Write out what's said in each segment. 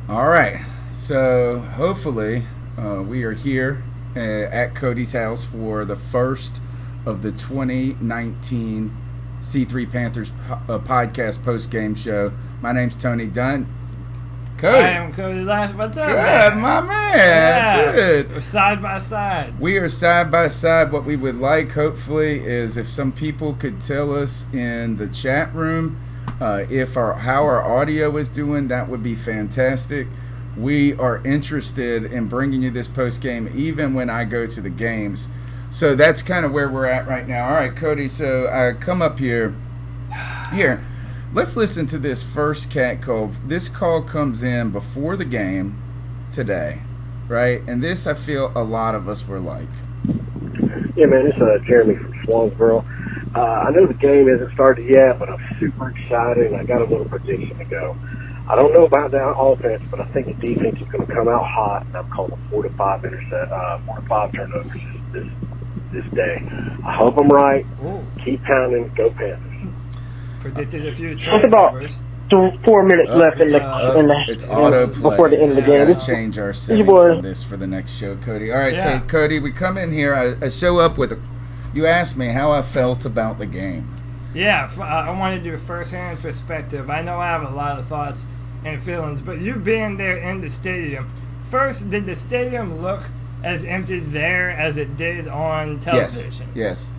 All right. So hopefully, we are here at Cody's house for the first of the 2019 C3 Panthers podcast post game show. My name's Tony Dunn. I Cody. am Cody Lash. What's up, Good, man? my man. Yeah, Dude. we're side by side. We are side by side. What we would like, hopefully, is if some people could tell us in the chat room how our audio is doing. That would be fantastic. We are interested in bringing you this post game, even when I go to the games. So that's kind of where we're at right now. All right, Cody. So I come up here. Here, let's listen to this first cat call. This call comes in before the game today, right? And this, I feel a lot of us were like. Yeah, man, it's Jeremy from Swansboro. I know the game isn't started yet, but I'm super excited, and I got a little prediction to go. I don't know about the offense, but I think the defense is going to come out hot, and I'm calling 4 to 5 turnovers this day. I hope I'm right. Ooh, Keep pounding. Go Panthers. predicted a few It's about turnovers. 4 minutes left in It's autoplay. before the end of the We game. gotta change our settings on this for the next show, Cody. All right, Yeah. so Cody, we come in here. I show up with you asked me how I felt about the game. Yeah, I wanted your first-hand perspective. I know I have a lot of thoughts and feelings, but you being there in the stadium, first, did the stadium look as empty there as it did on television? Yes.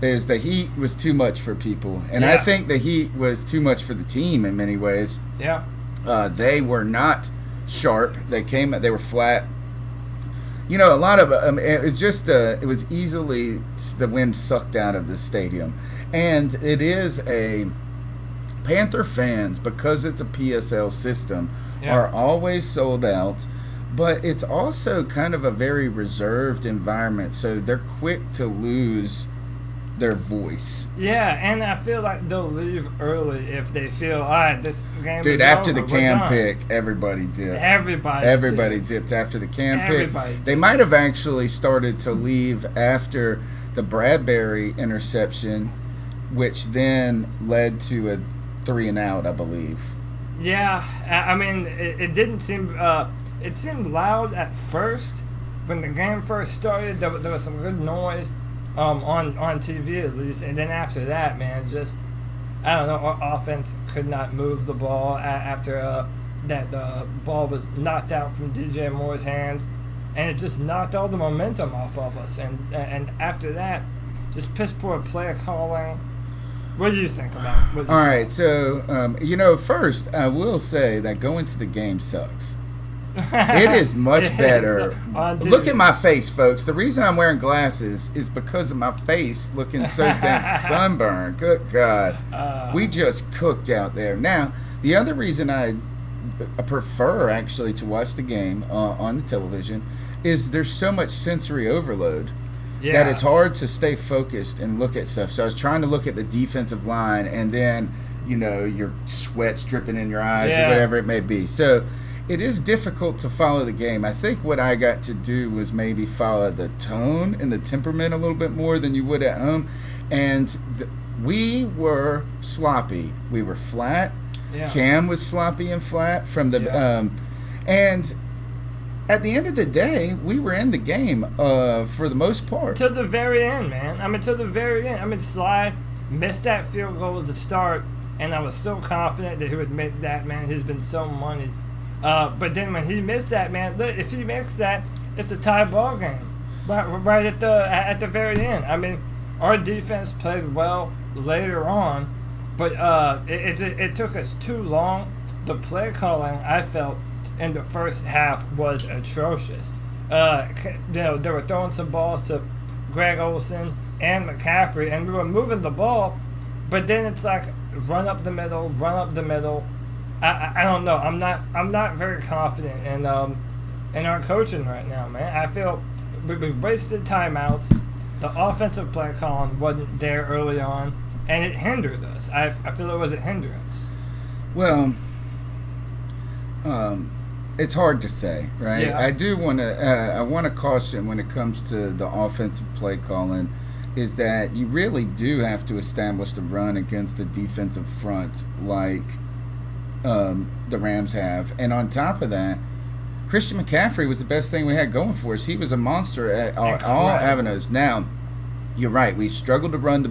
Is the heat was too much for people, and I Yeah. think the heat was too much for the team in many ways. Yeah. They were not sharp. They were flat. You know, a lot of it was just it was easily the wind sucked out of the stadium, and it is a Panther fans, because it's a PSL system, Yeah. are always sold out. But it's also kind of a very reserved environment, so they're quick to lose their voice. Yeah, and I feel like they'll leave early if they feel, all right, this game Dude, is after over. the We're cam done. pick, everybody dipped. Everybody did. Dipped after the cam Everybody pick. They did. might have actually started to leave after the Bradbury interception, which then led to a 3-and-out, I believe. Yeah, I mean, it didn't seem. It seemed loud at first when the game first started. There was some good noise, on TV at least, and then after that, man, just I don't know. Our offense could not move the ball after that ball was knocked out from DJ Moore's hands, and it just knocked all the momentum off of us. And after that, just piss poor play calling. What do you think about what you All saw? right, so, first, I will say that going to the game sucks. It is much It better. is on Look TV. at my face, folks. The reason I'm wearing glasses is because of my face looking so damn sunburned. Good God. We just cooked out there. Now, the other reason I prefer, actually, to watch the game on the television is there's so much sensory overload that it's hard to stay focused and look at stuff. So I was trying to look at the defensive line, and then, your sweat's dripping in your eyes or whatever it may be. So it is difficult to follow the game. I think what I got to do was maybe follow the tone and the temperament a little bit more than you would at home. And we were sloppy. We were flat. Yeah. Cam was sloppy and flat from the and at the end of the day, we were in the game for the most part. To the very end, man. I mean, to the very end. I mean, Sly missed that field goal to start, and I was so confident that he would make that, man. He's been so money. But then when he missed that, man, look, if he makes that, it's a tie ball game. Right at the very end. I mean, our defense played well later on, but it took us too long. The play calling, I felt, in the first half was atrocious. They were throwing some balls to Greg Olsen and McCaffrey, and we were moving the ball, but then it's like run up the middle. I don't know. I'm not very confident in our coaching right now, man. I feel we wasted timeouts. The offensive play calling wasn't there early on, and it hindered us. I feel it was a hindrance. Well, it's hard to say, right? Yeah. I do want to. I want to caution when it comes to the offensive play calling, is that you really do have to establish the run against the defensive front like the Rams have. And on top of that, Christian McCaffrey was the best thing we had going for us. He was a monster at all avenues. Now, you're right. We struggled to run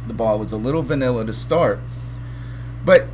the ball. It was a little vanilla to start. But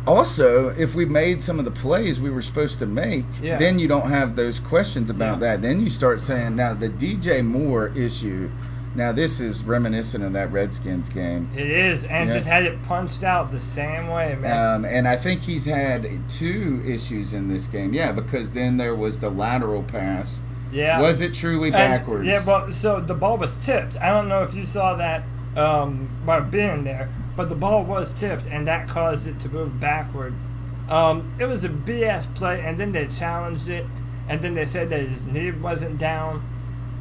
also, if we made some of the plays we were supposed to make, then you don't have those questions about that. Then you start saying, now the DJ Moore issue, now this is reminiscent of that Redskins game. It is, and just had it punched out the same way, man. And I think he's had 2 issues in this game. Yeah, because then there was the lateral pass. Yeah. Was it truly backwards? So the ball was tipped. I don't know if you saw that by being there, but the ball was tipped, and that caused it to move backward. It was a BS play, and then they challenged it, and then they said that his knee wasn't down.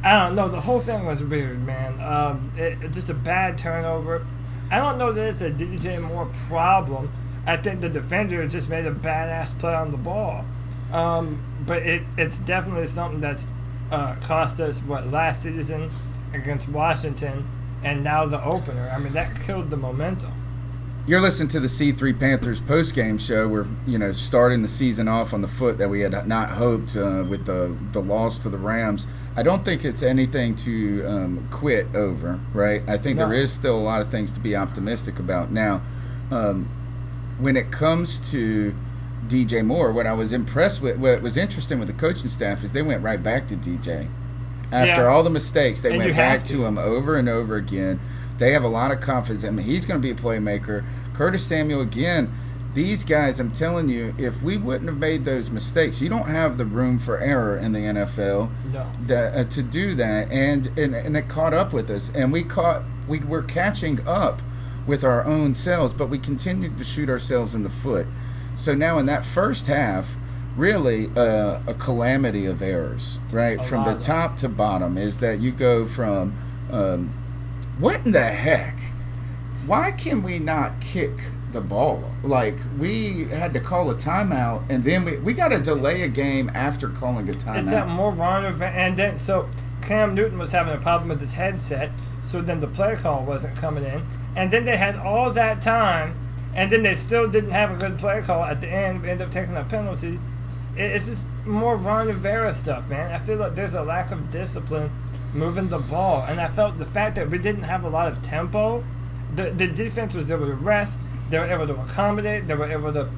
I don't know. The whole thing was weird, man. Just a bad turnover. I don't know that it's a DJ Moore problem. I think the defender just made a badass play on the ball. But it's definitely something that's cost us, last season against Washington, and now the opener. I mean, that killed the momentum. You're listening to the C3 Panthers postgame show. We're, starting the season off on the foot that we had not hoped with the loss to the Rams. I don't think it's anything to quit over, right? I think there is still a lot of things to be optimistic about. Now, when it comes to DJ Moore, what I was impressed with, what was interesting with the coaching staff is they went right back to DJ. After all the mistakes, they went back to him over and over again. They have a lot of confidence. I mean, he's going to be a playmaker. Curtis Samuel, again, these guys, I'm telling you, if we wouldn't have made those mistakes, you don't have the room for error in the NFL to do that. And it caught up with us. And we were catching up with our own selves, but we continued to shoot ourselves in the foot. So now in that first half, really a calamity of errors, right? From the top to bottom is that you go from what in the heck? Why can we not kick the ball? Like, we had to call a timeout, and then we got to delay a game after calling a timeout. Is that more wrong? And then, so Cam Newton was having a problem with his headset, so then the play call wasn't coming in. And then they had all that time, and then they still didn't have a good play call at the end. We ended up taking a penalty. It's just more Ron Rivera stuff, man. I feel like there's a lack of discipline moving the ball. And I felt the fact that we didn't have a lot of tempo, the defense was able to rest, they were able to accommodate, they were able to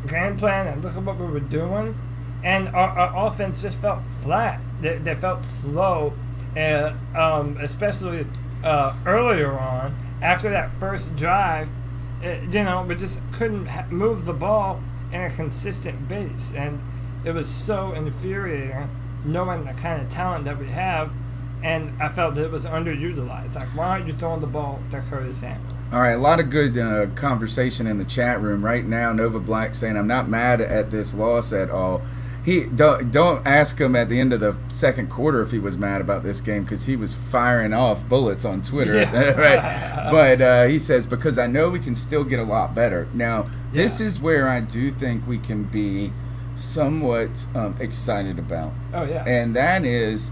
game plan and look at what we were doing. And our offense just felt flat. They felt slow, especially earlier on. After that first drive, we just couldn't move the ball in a consistent base. And it was so infuriating knowing the kind of talent that we have. And I felt that it was underutilized. Like, why aren't you throwing the ball to Curtis Samuel? All right, a lot of good conversation in the chat room right now. Nova Black saying, I'm not mad at this loss at all. He don't ask him at the end of the second quarter if he was mad about this game, because he was firing off bullets on Twitter. Right? But he says, because I know we can still get a lot better. Now, this is where I do think we can be somewhat excited about. Oh, yeah. And that is,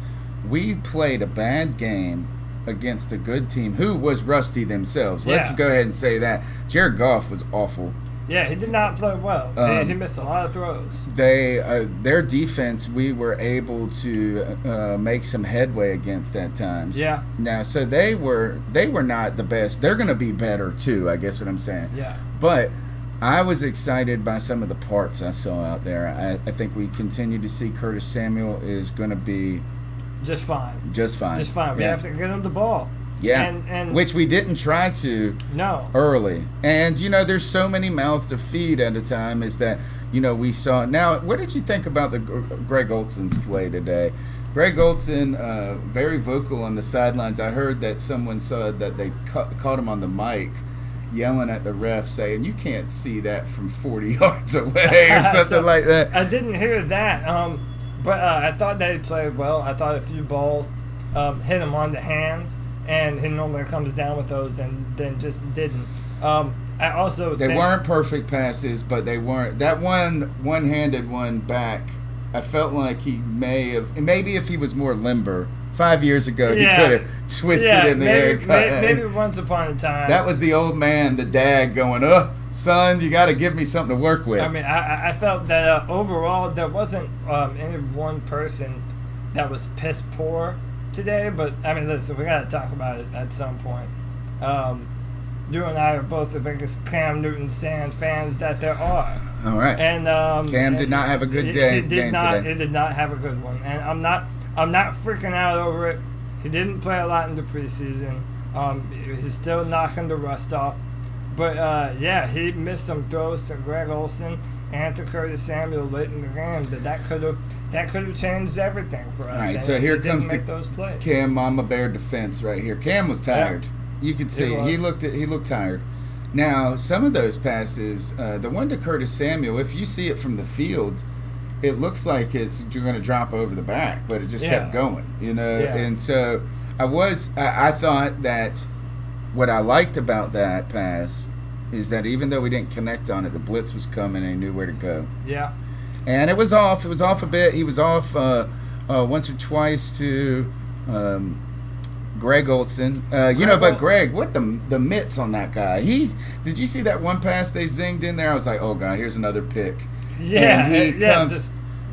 we played a bad game against a good team who was rusty themselves. Let's go ahead and say that. Jared Goff was awful. Yeah, he did not play well. He missed a lot of throws. Their defense, we were able to make some headway against at times. Yeah. Now, so they were not the best. They're going to be better too, I guess what I'm saying. Yeah. But I was excited by some of the parts I saw out there. I think we continue to see Curtis Samuel is going to be just fine. We have to get him the ball. Yeah, and which we didn't try to early. And, there's so many mouths to feed at a time is that, we saw. Now, what did you think about the Greg Olson's play today? Greg Olson, very vocal on the sidelines. I heard that someone said that they caught him on the mic yelling at the ref saying, you can't see that from 40 yards away or something like that. I didn't hear that. But I thought that he played well. I thought a few balls hit him on the hands, and he normally comes down with those and then just didn't. I also they weren't perfect passes, but they weren't. That one-handed one back, I felt like he may have, maybe if he was more limber 5 years ago, Yeah. he could have twisted in the air. Maybe once upon a time. That was the old man, the dad, going, son, you got to give me something to work with. I mean, I felt that overall there wasn't any one person that was piss poor today. But, I mean, listen, we got to talk about it at some point. You and I are both the biggest Cam Newton fans that there are. All right. And Cam did not have a good game today. today. It did not have a good one. And I'm not freaking out over it. He didn't play a lot in the preseason. He's still knocking the rust off. But, yeah, he missed some throws to Greg Olsen and to Curtis Samuel late in the game. That could have changed everything for us. All right, and so here comes make those plays. Cam Mama Bear defense right here. Cam was tired. Yeah. You could see he looked tired. Now, some of those passes, the one to Curtis Samuel, if you see it from the field, it looks like you're going to drop over the back, but it just kept going, Yeah. And so I thought that what I liked about that pass is that even though we didn't connect on it, the blitz was coming and he knew where to go. Yeah. And it was off. It was off a bit. He was off once or twice to Greg Olsen. But Greg, what the mitts on that guy? Did you see that one pass they zinged in there? I was like, oh God, here's another pick. Yeah, just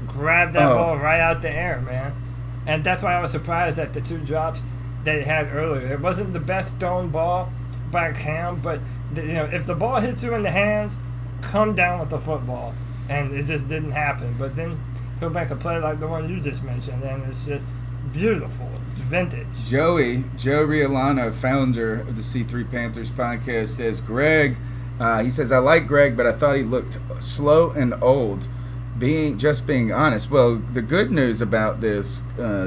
grabbed that ball right out the air, man. And that's why I was surprised at the two drops that he had earlier. It wasn't the best thrown ball by Cam, but if the ball hits you in the hands, come down with the football. And it just didn't happen. But then he'll make a play like the one you just mentioned, and it's just beautiful. It's vintage. Joe Riolano, founder of the C3 Panthers podcast, says, Greg, he says, I like Greg, but I thought he looked slow and old, being honest. Well, the good news about this,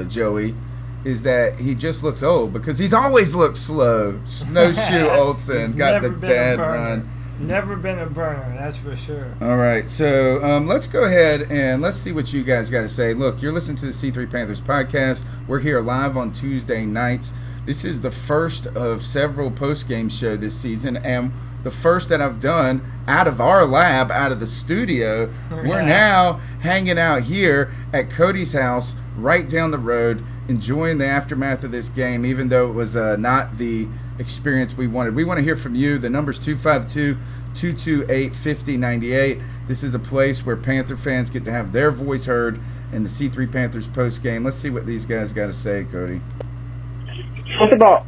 Joey, is that he just looks old because he's always looked slow. Snowshoe Olsen got the dad run. Never been a burner, that's for sure. All right, so let's go ahead and let's see what you guys got to say. Look, you're listening to the C3 Panthers podcast. We're here live on Tuesday nights. This is the first of several post-game show this season, and the first that I've done out of our lab, out of the studio. Yeah. We're now hanging out here at Cody's house right down the road, enjoying the aftermath of this game, even though it was not the experience we wanted. We want to hear from you. The number's 252-228-5098. This is a place where Panther fans get to have their voice heard in the C3 Panthers post game. Let's see what these guys got to say, Cody. It's about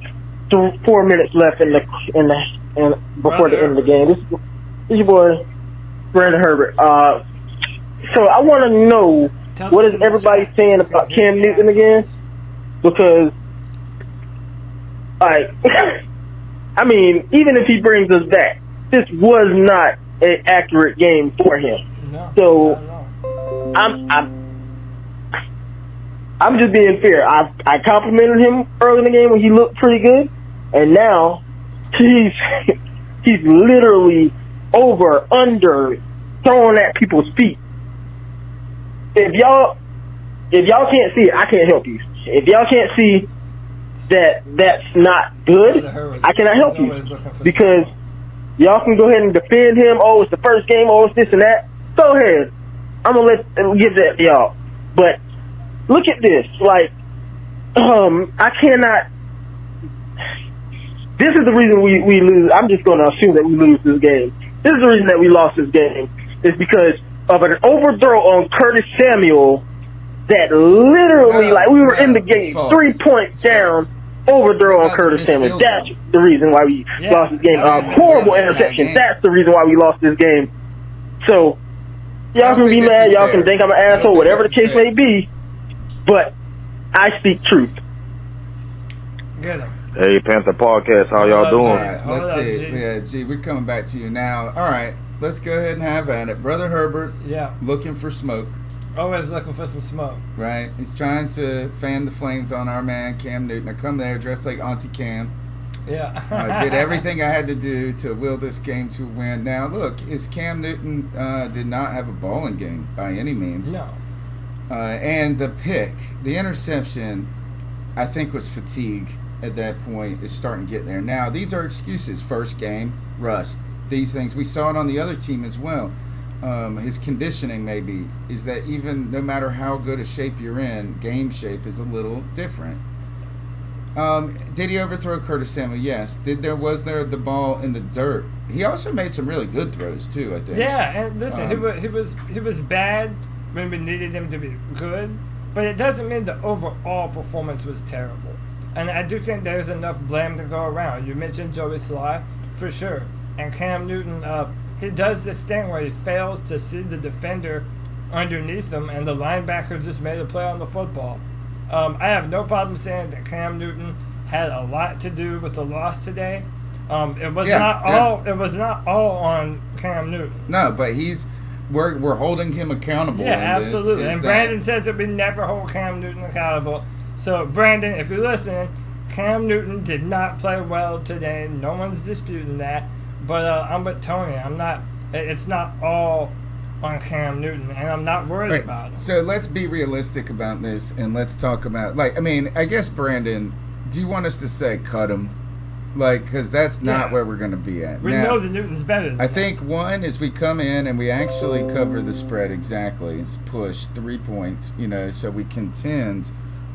4 minutes left before the end of the game. This is your boy Brandon Herbert. So I want to know what is everybody saying about Cam Newton again, because I mean, even if he brings us back, this was not an accurate game for him. No, so I'm just being fair. I complimented him early in the game when he looked pretty good, and now he's literally over, under, throwing at people's feet. If y'all can't see it, I can't help you. If y'all can't see that that's not good, I cannot help you, because y'all can go ahead and defend him. Oh, it's the first game. Oh, it's this and that. Go ahead. I'm gonna give that to y'all. But look at this. Like, I cannot. This is the reason we lose. I'm just gonna assume that we lose this game. This is the reason that we lost this game. Is because of an overthrow on Curtis Samuel that literally, we were in the game, 3 points down. Overthrow on Curtis Samuel. That's the reason why we lost this game. Horrible interception. That's the reason why we lost this game. So, y'all can be mad. Y'all can think I'm an asshole, whatever the case may be. But I speak truth. Get him. Hey, Panther Podcast, how y'all doing? All right, let's see. Yeah, G, we're coming back to you now. All right, let's go ahead and have at it. Brother Herbert, looking for smoke. Always looking for some smoke. Right. He's trying to fan the flames on our man, Cam Newton. I come there dressed like Auntie Cam. Yeah. I did everything I had to do to will this game to win. Now, look, Cam Newton did not have a balling game by any means. No. And the pick, the interception, I think was fatigue at that point, is starting to get there. Now, these are excuses. First game, rust. These things. We saw it on the other team as well. His conditioning maybe is that even no matter how good a shape you're in, game shape is a little different. Did he overthrow Curtis Samuel? Yes. Was there the ball in the dirt? He also made some really good throws too, I think. Yeah, and listen, he was bad when we needed him to be good, but it doesn't mean the overall performance was terrible. And I do think there's enough blame to go around. You mentioned Joey Sly, for sure. And Cam Newton, he does this thing where he fails to see the defender underneath him, and the linebacker just made a play on the football. I have no problem saying that Cam Newton had a lot to do with the loss today. It was not all on Cam Newton. No, but we're holding him accountable. Yeah, absolutely. And Brandon says that we never hold Cam Newton accountable. So Brandon, if you're listening, Cam Newton did not play well today. No one's disputing that. But I'm with Tony. It's not all on Cam Newton, and I'm not worried about him. So let's be realistic about this, and let's talk about, I guess, Brandon, do you want us to say cut him? Because that's not where we're going to be at. We know that Newton's better than I think, one, is we come in and we actually cover the spread exactly. It's push 3 points, so we contend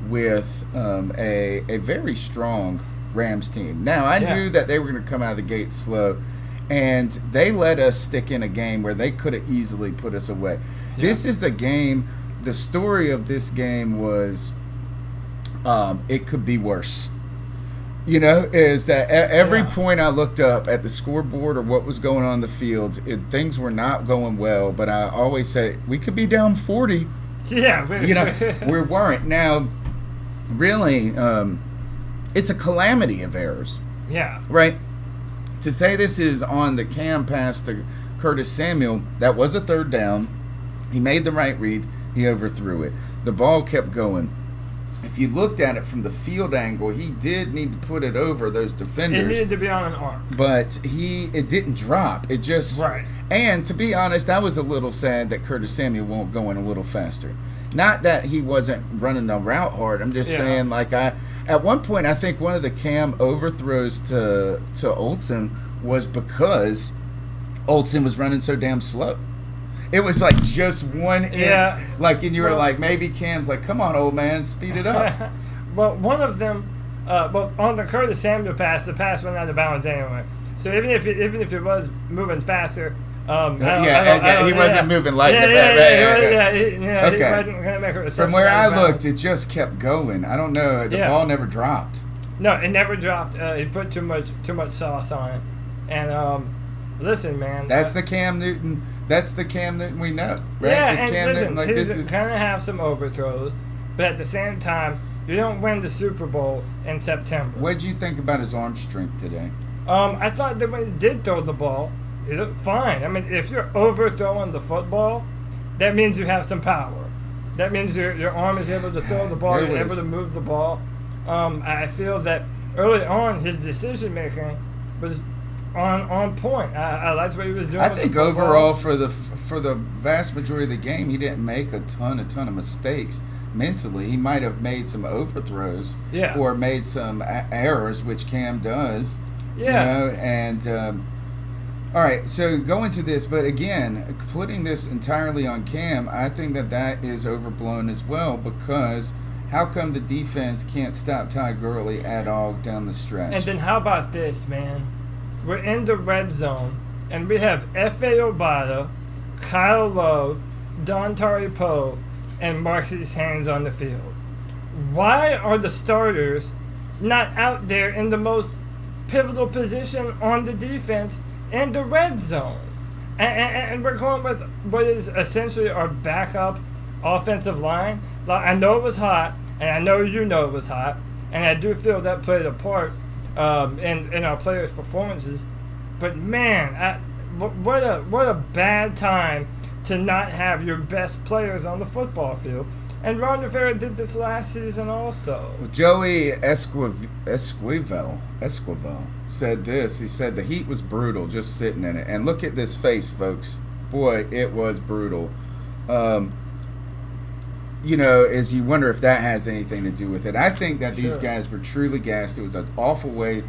with a very strong Rams team. Now, I knew that they were going to come out of the gate slow, and they let us stick in a game where they could have easily put us away. Yeah. This is a game, the story of this game was it could be worse. Is that every point I looked up at the scoreboard or what was going on the field, things were not going well, but I always say, we could be down 40. Yeah. We weren't. Now, really, it's a calamity of errors. Yeah. Right? To say this is on the Cam pass to Curtis Samuel, that was a third down. He made the right read. He overthrew it. The ball kept going. If you looked at it from the field angle, he did need to put it over those defenders. It needed to be on an arc. But it didn't drop. It just... Right. And to be honest, I was a little sad that Curtis Samuel won't go in a little faster. Not that he wasn't running the route hard. I'm just saying, at one point, I think one of the Cam overthrows to Olsen was because Olsen was running so damn slow. It was just 1 inch. And you were maybe Cam's come on, old man, speed it up. Well, one of them, on the Curtis Samuel pass, the pass went out of bounds anyway. So even if it was moving faster, he wasn't moving like that. He wasn't going to make a reception. From where I looked, it just kept going. I don't know. The ball never dropped. No, it never dropped. He put too much sauce on it. And listen, man. That's the Cam Newton. That's the Cam Newton we know, right? Yeah, this and Cam listen, Newton, he's going to have some overthrows, but at the same time, you don't win the Super Bowl in September. What did you think about his arm strength today? I thought that when he did throw the ball, he looked fine. I mean, if you're overthrowing the football, that means you have some power. That means your arm is able to throw the ball, you're able to move the ball. I feel that early on, his decision making was on point. I liked what he was doing. I think overall for the vast majority of the game, he didn't make a ton of mistakes mentally. He might have made some overthrows, or made some errors, which Cam does. All right, so going to this, but again, putting this entirely on Cam, I think that is overblown as well, because how come the defense can't stop Ty Gurley at all down the stretch? And then how about this, man? We're in the red zone, and we have F.A. Obata, Kyle Love, Dontari Poe, and Marquise Haynes on the field. Why are the starters not out there in the most pivotal position on the defense in the red zone? And we're going with what is essentially our backup offensive line. I know it was hot, and I know you know it was hot, and I do feel that played a part in our players' performances. But man, what a bad time to not have your best players on the football field. And Ron Rivera did this last season also. Joey Esquivel said this. He said the heat was brutal just sitting in it. And look at this face, folks. Boy, it was brutal. As you wonder if that has anything to do with it. I think that these guys were truly gassed. It was an awful way.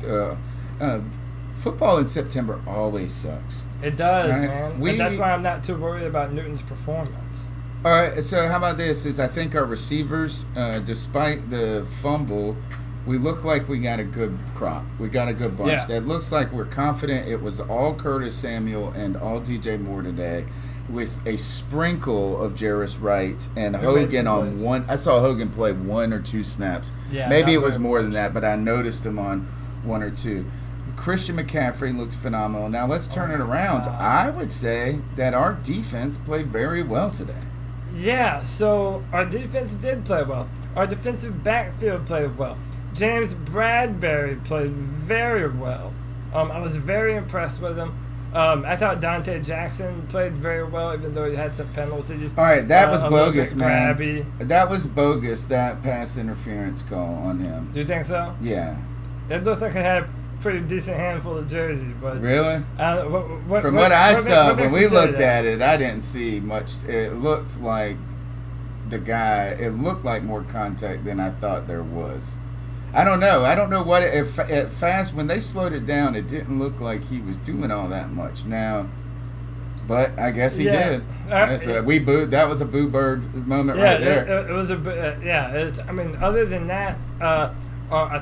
Football in September always sucks. It does, right? Man. And that's why I'm not too worried about Newton's performance. All right, so how about this? I think our receivers, despite the fumble, we look like we got a good crop. We got a good bunch. Yeah. That looks like we're confident. It was all Curtis Samuel and all DJ Moore today, with a sprinkle of Jarris Wright and Who made Hogan some on plays? one. I saw Hogan play 1 or 2 snaps. Yeah, Maybe not it was very more much. than that, but I noticed him on 1 or 2. Christian McCaffrey looks phenomenal. Now let's turn it around. God. I would say that our defense played very well today. Yeah, so our defense did play well. Our defensive backfield played well. James Bradbury played very well. I was very impressed with him. I thought Dante Jackson played very well, even though he had some penalties. All right, that was a little bogus, bit man. grabby. That was bogus, that pass interference call on him. Do you think so? Yeah. It looked like it had a pretty decent handful of jersey, but Really? what, From what I saw, when makes we you say looked that? at it, I didn't see much. It looked like it looked like more contact than I thought there was. I don't know. I don't know what at fast when they slowed it down, it didn't look like he was doing all that much. Now, but I guess he did. That's right. We booed. That was a boo bird moment right there. It was a bit. I mean, other than that, I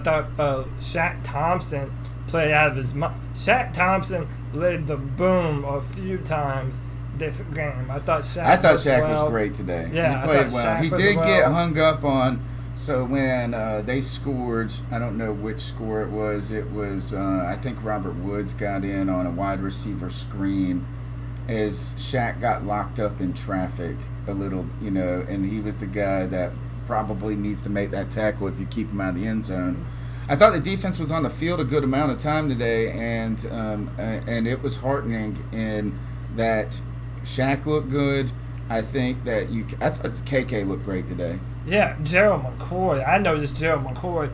thought Shaq Thompson played out of his mind. Shaq Thompson laid the boom a few times this game. I thought Shaq was great today. Yeah, He played I thought well. Shaq He was did well. get hung up on. So when they scored, I don't know which score it was. It was I think Robert Woods got in on a wide receiver screen as Shaq got locked up in traffic a little, and he was the guy that probably needs to make that tackle if you keep him out of the end zone. I thought the defense was on the field a good amount of time today, and it was heartening in that Shaq looked good. I think that I thought KK looked great today. Yeah, Gerald McCoy. I noticed Gerald McCoy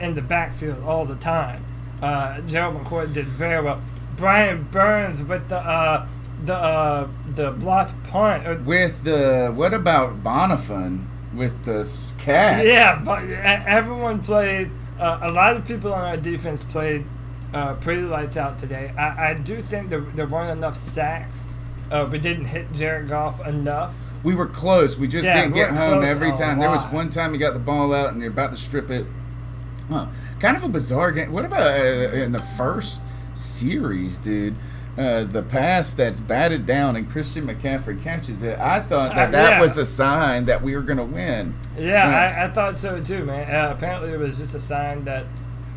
in the backfield all the time. Gerald McCoy did very well. Brian Burns with the blocked punt. What about Bonifant with the catch? Yeah, but everyone played. A lot of people on our defense played pretty lights out today. I do think there weren't enough sacks. We didn't hit Jared Goff enough. We were close. We just didn't get home close every a time. There was lot. one time he got the ball out and they're about to strip it. Huh. Kind of a bizarre game. What about in the first series, dude? The pass that's batted down and Christian McCaffrey catches it. I thought that was a sign that we were going to win. Yeah, I thought so too, man. Apparently it was just a sign that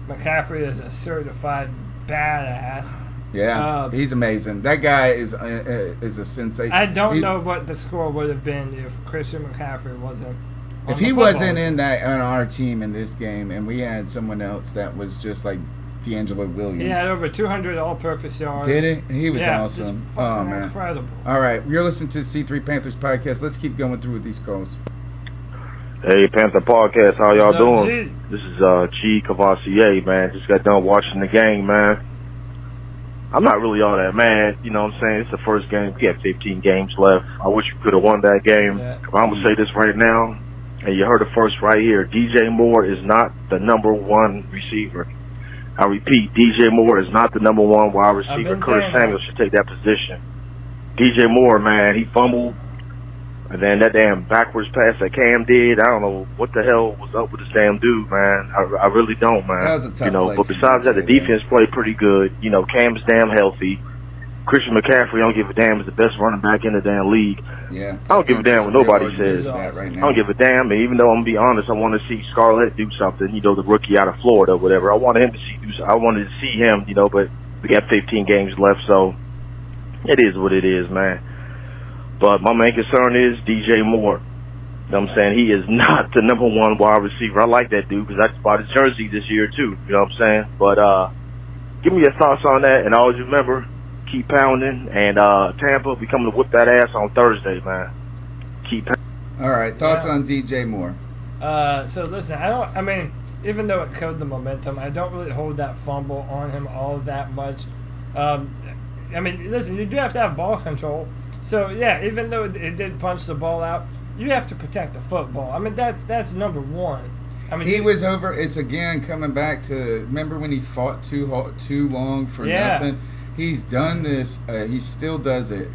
McCaffrey is a certified badass. Yeah, he's amazing. That guy is a sensation. I don't know what the score would have been if Christian McCaffrey wasn't. If he wasn't on our team in this game, and we had someone else that was just like D'Angelo Williams. He had over 200 all-purpose yards. Did he? He was Just awesome. fucking man, incredible. All right, you're listening to the C3 Panthers podcast. Let's keep going through with these calls. Hey, Panther Podcast, how y'all What's up, doing? G? This is G Cavassier, man. Just got done watching the game, man. I'm not really all that mad, you know what I'm saying? It's the first game. We had 15 games left. I wish we could have won that game. Yeah. I'm going to say this right now, and you heard it first right here. DJ Moore is not the number one receiver. I repeat, DJ Moore is not the number one wide receiver. been Curtis saying Samuel that. should take that position. DJ Moore, man, he fumbled. And then that damn backwards pass that Cam did, I don't know what the hell was up with this damn dude, man. I really don't, man. That was a tough play But for besides that, the DJ, defense played pretty good. Cam's damn healthy. Christian McCaffrey, I don't give a damn, is the best running back in the damn league. Yeah. I don't give a damn what nobody says. That right now. I don't give a damn. And even though I'm gonna be honest, I want to see Scarlett do something. The rookie out of Florida, or whatever. I wanted to see him. But we got 15 games left, so it is what it is, man. But my main concern is DJ Moore. You know what I'm saying? He is not the number one wide receiver. I like that dude because I just bought his jersey this year too. You know what I'm saying? But give me your thoughts on that, and always remember, keep pounding. And Tampa, we coming to whip that ass on Thursday, man. Keep pounding. All right, thoughts on DJ Moore? So listen, even though it killed the momentum, I don't really hold that fumble on him all that much. Listen, you do have to have ball control. So yeah, even though it did punch the ball out, you have to protect the football. That's number one. He was over. It's again coming back to remember when he fought too long for nothing. He's done this. He still does it.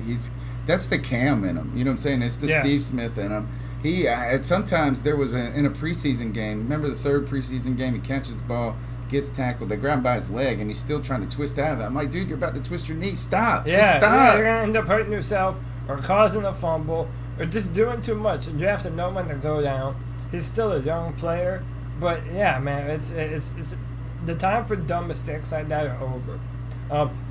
That's the Cam in him. You know what I'm saying? It's the Steve Smith in him. He sometimes there was in a preseason game. Remember the third preseason game? He catches the ball, gets tackled. They grab him by his leg, and he's still trying to twist out of it. I'm like, dude, you're about to twist your knee. Stop. Yeah, Just stop. yeah, you're gonna end up hurting yourself or causing a fumble or just doing too much. And you have to know when to go down. He's still a young player, but yeah, man, it's the time for dumb mistakes like that are over.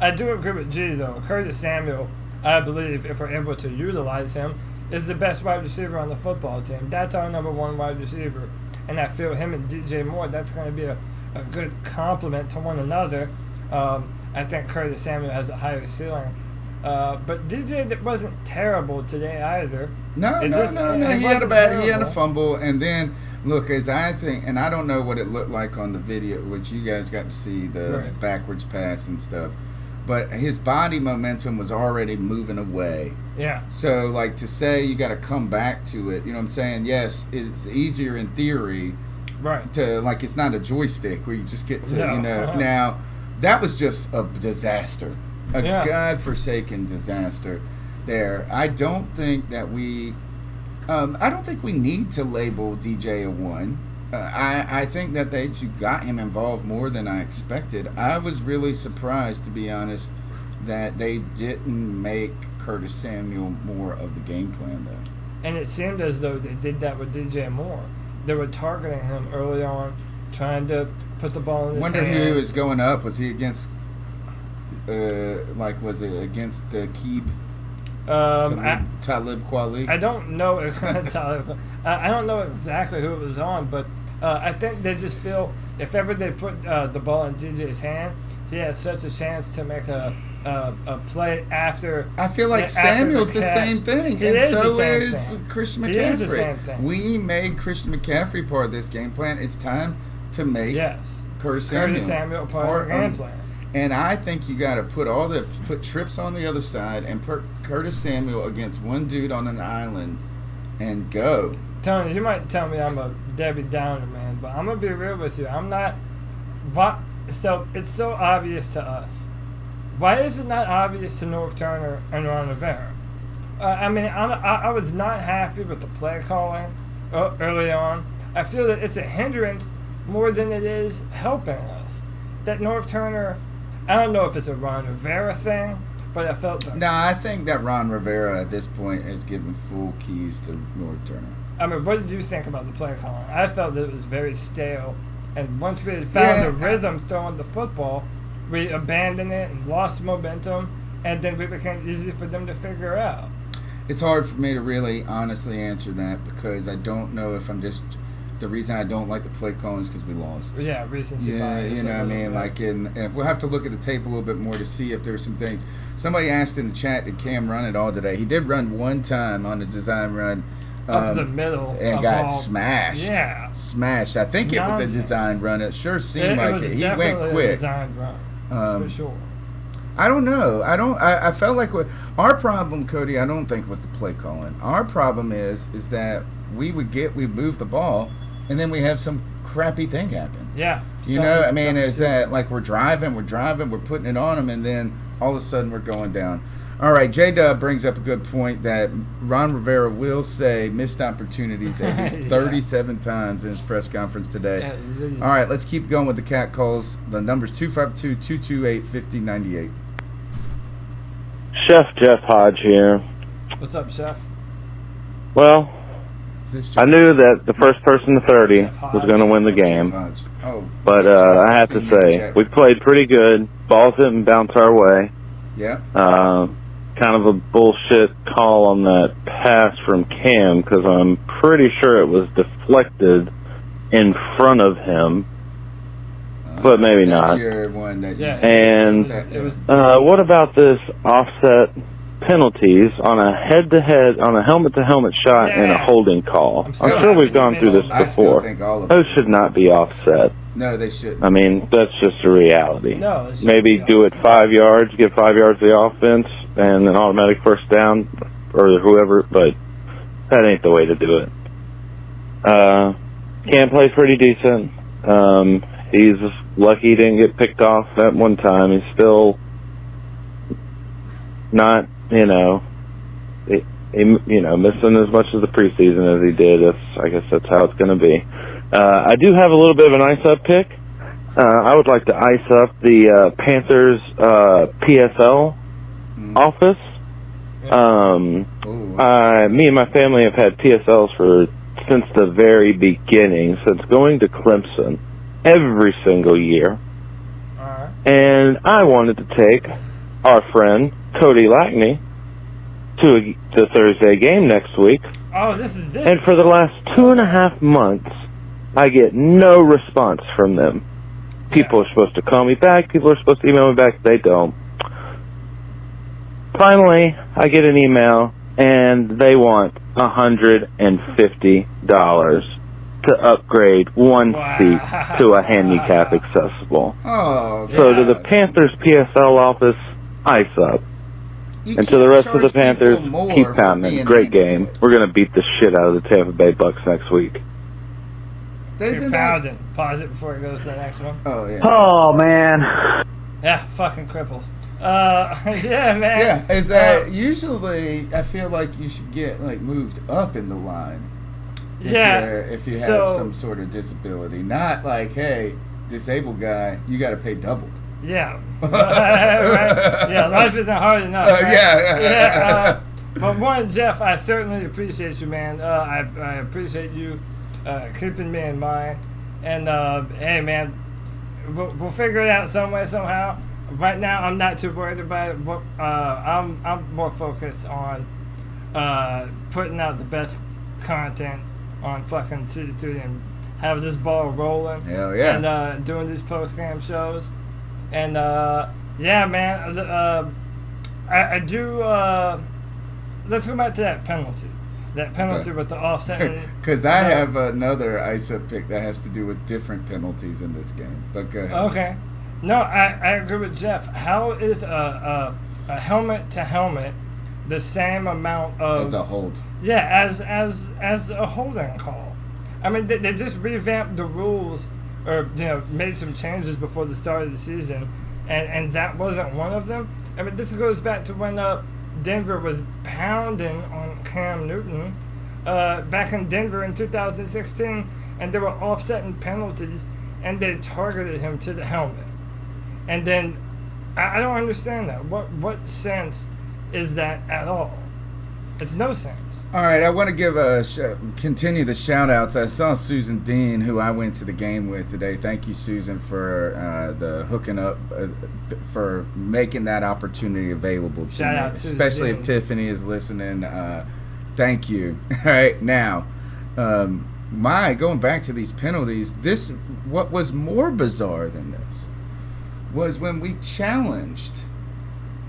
I do agree with G though. Curtis Samuel, I believe, if we're able to utilize him, is the best wide receiver on the football team. That's our number one wide receiver. And I feel him and DJ Moore, that's going to be a good complement to one another. I think Curtis Samuel has a higher ceiling. But DJ wasn't terrible today either. No. He had a fumble, and then look, as I think, and I don't know what it looked like on the video, which you guys got to see the backwards pass and stuff. But his body momentum was already moving away. Yeah. So, like, to say you got to come back to it, you know what I'm saying? Yes, it's easier in theory. Right. To, like, it's not a joystick where you just get to, Now, that was just a disaster. A godforsaken disaster there. I don't think that we need to label DJ a 1. I think that you got him involved more than I expected. I was really surprised, to be honest, that they didn't make Curtis Samuel more of the game plan, though. And it seemed as though they did that with DJ Moore. They were targeting him early on, trying to put the ball in his Wonder hands. who was going up. Was he against, was it against Keeb? Talib Kweli? I don't know. I don't know exactly who it was on, but I think they just feel if ever they put the ball in DJ's hand, he has such a chance to make a play after. I feel like Samuel's the same thing, and so is Christian McCaffrey. He is the same thing. We made Christian McCaffrey part of this game plan. It's time to make Curtis Samuel part of the game plan. And I think you got to put trips on the other side and put Curtis Samuel against one dude on an island and go. Tony, you might tell me I'm a Debbie Downer, man, but I'm gonna be real with you. I'm not. So it's so obvious to us. Why is it not obvious to North Turner and Ron Rivera? I was not happy with the play calling early on. I feel that it's a hindrance more than it is helping us. That North Turner, I don't know if it's a Ron Rivera thing, but I felt that. No, I think that Ron Rivera at this point has given full keys to North Turner. I mean, what did you think about the play calling? I felt that it was very stale, and once we had found a rhythm throwing the football, we abandoned it and lost momentum, and then it became easy for them to figure out. It's hard for me to really honestly answer that because I don't know if I'm just. The reason I don't like the play calling is because we lost. Yeah, recency bias. You know what I mean? Like, and we'll have to look at the tape a little bit more to see if there's some things. Somebody asked in the chat, did Cam run it all today? He did run one time on the design run. Up the middle. And got smashed. Yeah. Smashed. I think it was a design run. It sure seemed like it. He went quick. A design run, for sure. I don't know. I felt like our problem, Cody, I don't think was the play calling. Our problem is that we move the ball, and then we have some crappy thing happen. Yeah. You know, I mean, is that like we're driving, we're putting it on them, and then all of a sudden we're going down. All right, J-Dub brings up a good point that Ron Rivera will say missed opportunities at least 37 times in his press conference today. All right, let's keep going with the cat calls. The number's 252-228-5098. Chef Jeff Hodge here. What's up, Chef? Well, I knew that the first person to 30 was going to win the game. But I have to say, we played pretty good. Balls didn't bounce our way. Yeah. Kind of a bullshit call on that pass from Cam because I'm pretty sure it was deflected in front of him. But maybe not. Your one that and what about this offset penalties on a head-to-head, on a helmet-to-helmet shot and a holding call? I'm sure we've gone through this before. Those should not be offset. No, they shouldn't. I mean, that's just a reality. No, maybe do it 5 yards, give 5 yards to the offense, and an automatic first down, or whoever, but that ain't the way to do it. Cam plays pretty decent. He's lucky he didn't get picked off that one time. He's still not, missing as much of the preseason as he did. I guess that's how it's going to be. I do have a little bit of an ice-up pick. I would like to ice up the Panthers PSL office. Me and my family have had PSLs since the very beginning, since going to Clemson every single year. Right. And I wanted to take our friend Cody Lackney to the Thursday game next week. Oh, this is this. And for the last 2.5 months, I get no response from them. People are supposed to call me back. People are supposed to email me back. They don't. Finally, I get an email, and they want $150 to upgrade one seat to a handicap accessible. Oh, so to the Panthers PSL office, ice up. And to the rest of the Panthers, keep pounding. Great game. We're going to beat the shit out of the Tampa Bay Bucks next week. Keep pounding. Pause it before it goes to the next one. Oh, yeah. Oh, man. Yeah, fucking cripples. Yeah, man. Yeah, is that usually I feel like you should get moved up in the line. If you have some sort of disability, not like, hey, disabled guy, you got to pay double. Yeah. Right? Yeah, life isn't hard enough. Right? But one, Jeff, I certainly appreciate you, man. I appreciate you keeping me in mind. And hey, man, we'll figure it out some way, somehow. Right now, I'm not too worried about it. I'm more focused on putting out the best content on fucking C3 and have this ball rolling. Hell yeah. And doing these post-game shows. And yeah, man, I do. Let's go back to that penalty. That penalty with the offset. Because I have another ice-up pick that has to do with different penalties in this game. But go ahead. Okay. No, I agree with Jeff. How is a helmet to helmet the same amount of as a hold? Yeah, as a holding call. I mean, they just revamped the rules, or made some changes before the start of the season, and that wasn't one of them. I mean, this goes back to when Denver was pounding on Cam Newton back in Denver in 2016, and they were offsetting penalties, and they targeted him to the helmet. And then, I don't understand that. What sense is that at all? It's no sense. All right, I want to continue the shout-outs. I saw Susan Dean, who I went to the game with today. Thank you, Susan, for the hooking up, for making that opportunity available to Shout me. out Susan Especially Dean. if Tiffany is listening. Thank you. All right, now, going back to these penalties, what was more bizarre than this was when we challenged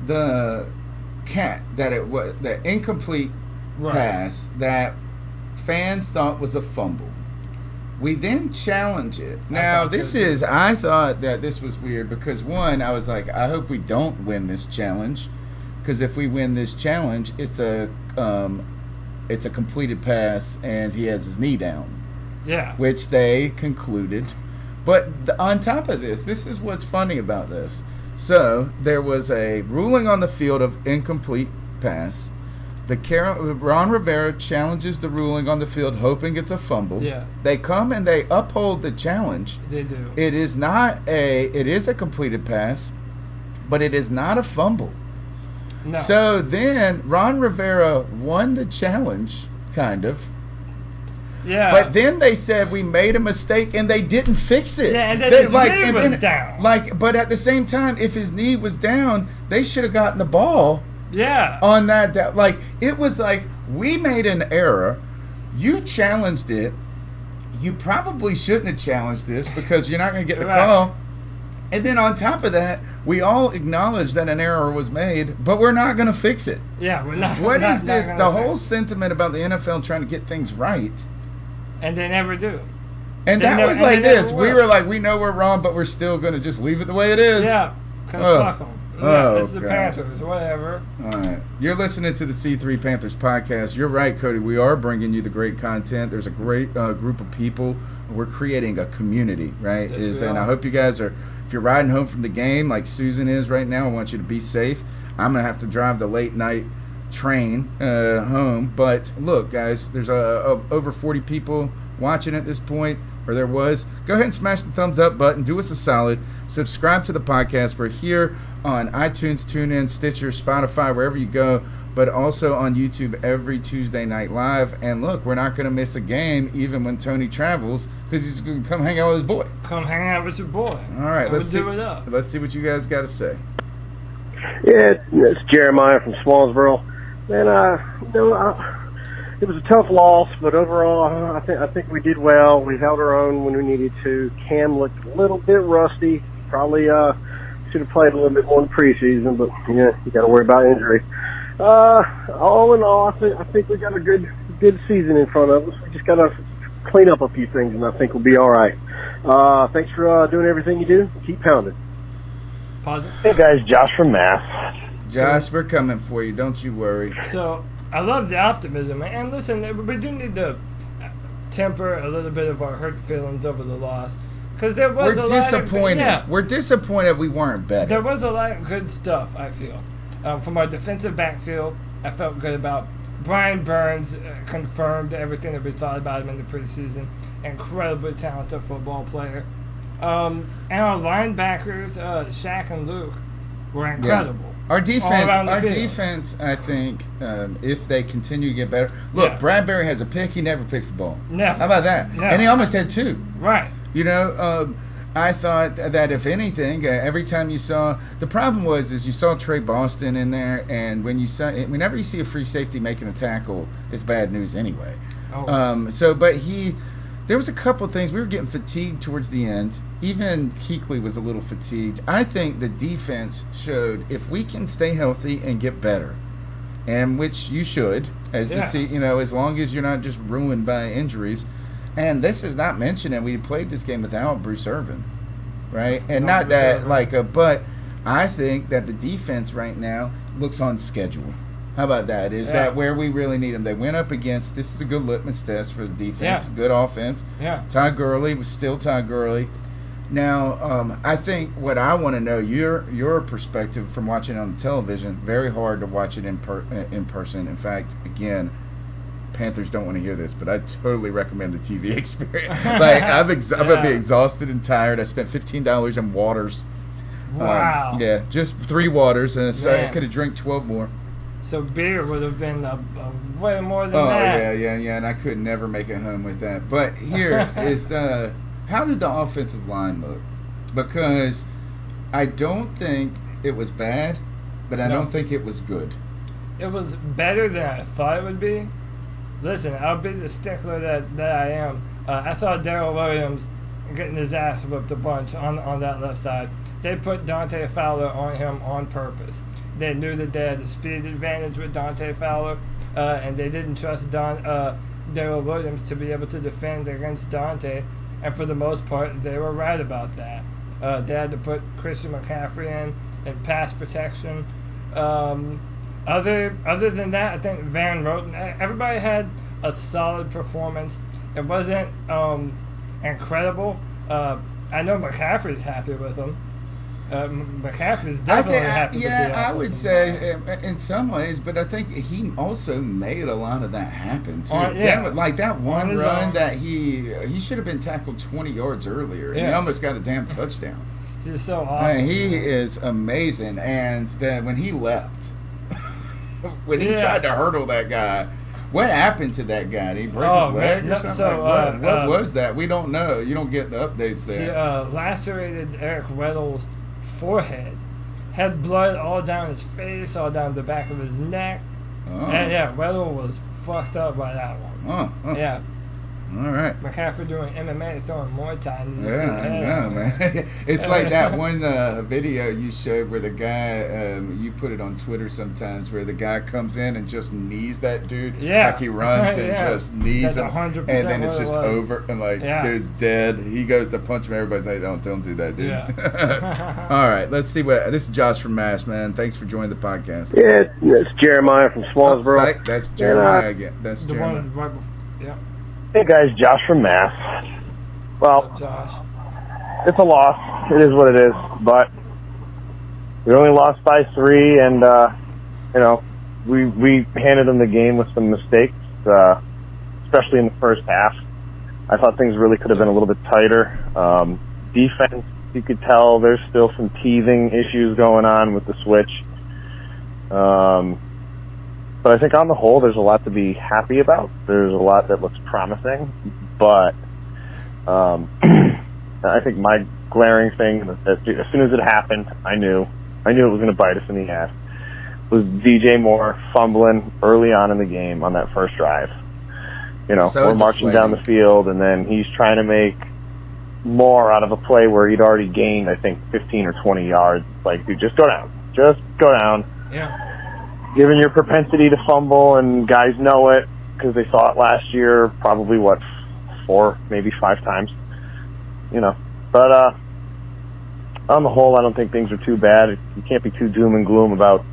the the incomplete pass that fans thought was a fumble. We then challenge it. Now, I thought that this was weird because, one, I was like, I hope we don't win this challenge, because if we win this challenge, it's a completed pass and he has his knee down. Yeah. Which they concluded. But on top of this is what's funny about this. So there was a ruling on the field of incomplete pass. Ron Rivera challenges the ruling on the field, hoping it's a fumble. Yeah. They come and they uphold the challenge. They do. It is a completed pass, but it is not a fumble. No. So then Ron Rivera won the challenge, kind of. Yeah. But then they said we made a mistake and they didn't fix it. Yeah, and then his knee was down. But at the same time, if his knee was down, they should have gotten the ball. Yeah. On that, it was like we made an error. You challenged it. You probably shouldn't have challenged this because you're not going to get the call. And then on top of that, we all acknowledge that an error was made, but we're not going to fix it. Yeah, we're not. What is this? The whole fix sentiment about the NFL trying to get things right. And they never do. And that was like this. We were like, we know we're wrong, but we're still going to just leave it the way it is. Yeah, because fuck them. Yeah, it's the Panthers, whatever. All right. You're listening to the C3 Panthers podcast. You're right, Cody. We are bringing you the great content. There's a great group of people. We're creating a community, right? Yes, And I hope you guys are, if you're riding home from the game like Susan is right now, I want you to be safe. I'm going to have to drive the late night train home. But look, guys, there's over 40 people watching at this point, or there was. Go ahead and smash the thumbs up button. Do us a solid. Subscribe to the podcast. We're here on iTunes, TuneIn, Stitcher, Spotify, wherever you go, but also on YouTube every Tuesday night live. And look, we're not going to miss a game even when Tony travels, because he's going to come hang out with his boy. Come hang out with your boy. All right, let's see what you guys got to say. Yeah, it's Jeremiah from Swansboro. And it was a tough loss, but overall, I think we did well. We held our own when we needed to. Cam looked a little bit rusty. Probably should have played a little bit more in preseason, but yeah, you got to worry about injury. All in all, I think we got a good season in front of us. We just got to clean up a few things, and I think we'll be all right. Thanks for doing everything you do. Keep pounding. Pause it. Hey guys, Josh from Mass. Josh, we're coming for you. Don't you worry. So I love the optimism, and listen, we do need to temper a little bit of our hurt feelings over the loss, because there was We're disappointed. We're disappointed we weren't better. There was a lot of good stuff, I feel. From our defensive backfield, I felt good about Brian Burns. Confirmed everything that we thought about him in the preseason. Incredibly talented football player. And our linebackers, Shaq and Luke, were incredible. Yeah. Our defense, I think, if they continue to get better. Look, Bradbury has a pick. He never picks the ball. Never. How about that? Never. And he almost had 2. Right. You know, I thought that if anything, every time you saw, the problem is you saw Trey Boston in there, and whenever you see a free safety making a tackle, it's bad news anyway. There was a couple of things. We were getting fatigued towards the end. Even Kuechly was a little fatigued. I think the defense showed, if we can stay healthy and get better, and which you should, as long as you're not just ruined by injuries. And this is not mentioning we played this game without Bruce Irvin, right? And not that but I think that the defense right now looks on schedule. How about that? Is that where we really need them? They went up against, this is a good litmus test for the defense, good offense. Yeah. Todd Gurley was still Todd Gurley. Now, I think what I want to know, your perspective from watching it on the television, very hard to watch it in person. In fact, again, Panthers don't want to hear this, but I totally recommend the TV experience. I'm going to be exhausted and tired. I spent $15 on waters. Wow. Just 3 waters, and so I could have drank 12 more. So beer would have been way more than that. Oh, yeah, and I could never make it home with that. But here is, how did the offensive line look? Because I don't think it was bad, but I don't think it was good. It was better than I thought it would be. Listen, I'll be the stickler that I am. I saw Darrell Williams getting his ass whipped a bunch on that left side. They put Dante Fowler on him on purpose. They knew that they had the speed advantage with Dante Fowler, and they didn't trust Darrell Williams to be able to defend against Dante. And for the most part, they were right about that. They had to put Christian McCaffrey in pass protection. Other than that, I think Van Roten, everybody had a solid performance. It wasn't incredible. I know McCaffrey's happy with them. McCaffrey's definitely happy with the offensive line. I would say in some ways, but I think he also made a lot of that happen too. That one run that he should have been tackled 20 yards earlier. Yeah. He almost got a damn touchdown. He's so awesome. He is amazing. And then when he leapt, when he tried to hurdle that guy, what happened to that guy? Did he break his leg or something? What was that? We don't know. You don't get the updates there. He lacerated Eric Weddle's forehead, had blood all down his face, all down the back of his neck. And Weddle was fucked up by that one. Yeah. All right. McCaffrey doing MMA, throwing Muay Thai. I know, man. It's like that one video you showed where the guy, you put it on Twitter sometimes, where the guy comes in and just knees that dude. Yeah. Like he runs and just knees him. 100% and then it's just over. And dude's dead. He goes to punch him. Everybody's like, don't do that, dude. Yeah. All right. Let's see this is Josh from Mass, man. Thanks for joining the podcast. Yeah, it's Jeremiah from Swansboro. That's Jeremiah again. That's the Jeremiah. one right before. Yeah. Hey guys, Josh from Mass. Well, Josh, it's a loss. It is what it is. But we only lost by 3, and we handed them the game with some mistakes, especially in the first half. I thought things really could have been a little bit tighter. Defense, you could tell there's still some teething issues going on with the switch. But I think on the whole, there's a lot to be happy about. There's a lot that looks promising. But I think my glaring thing, as soon as it happened, I knew it was going to bite us in the ass, was DJ Moore fumbling early on in the game on that first drive. We're marching down the field, and then he's trying to make more out of a play where he'd already gained, I think, 15 or 20 yards. Like, dude, just go down. Just go down. Yeah. Given your propensity to fumble, and guys know it because they saw it last year, probably, 4, maybe 5 times. But on the whole, I don't think things are too bad. You can't be too doom and gloom about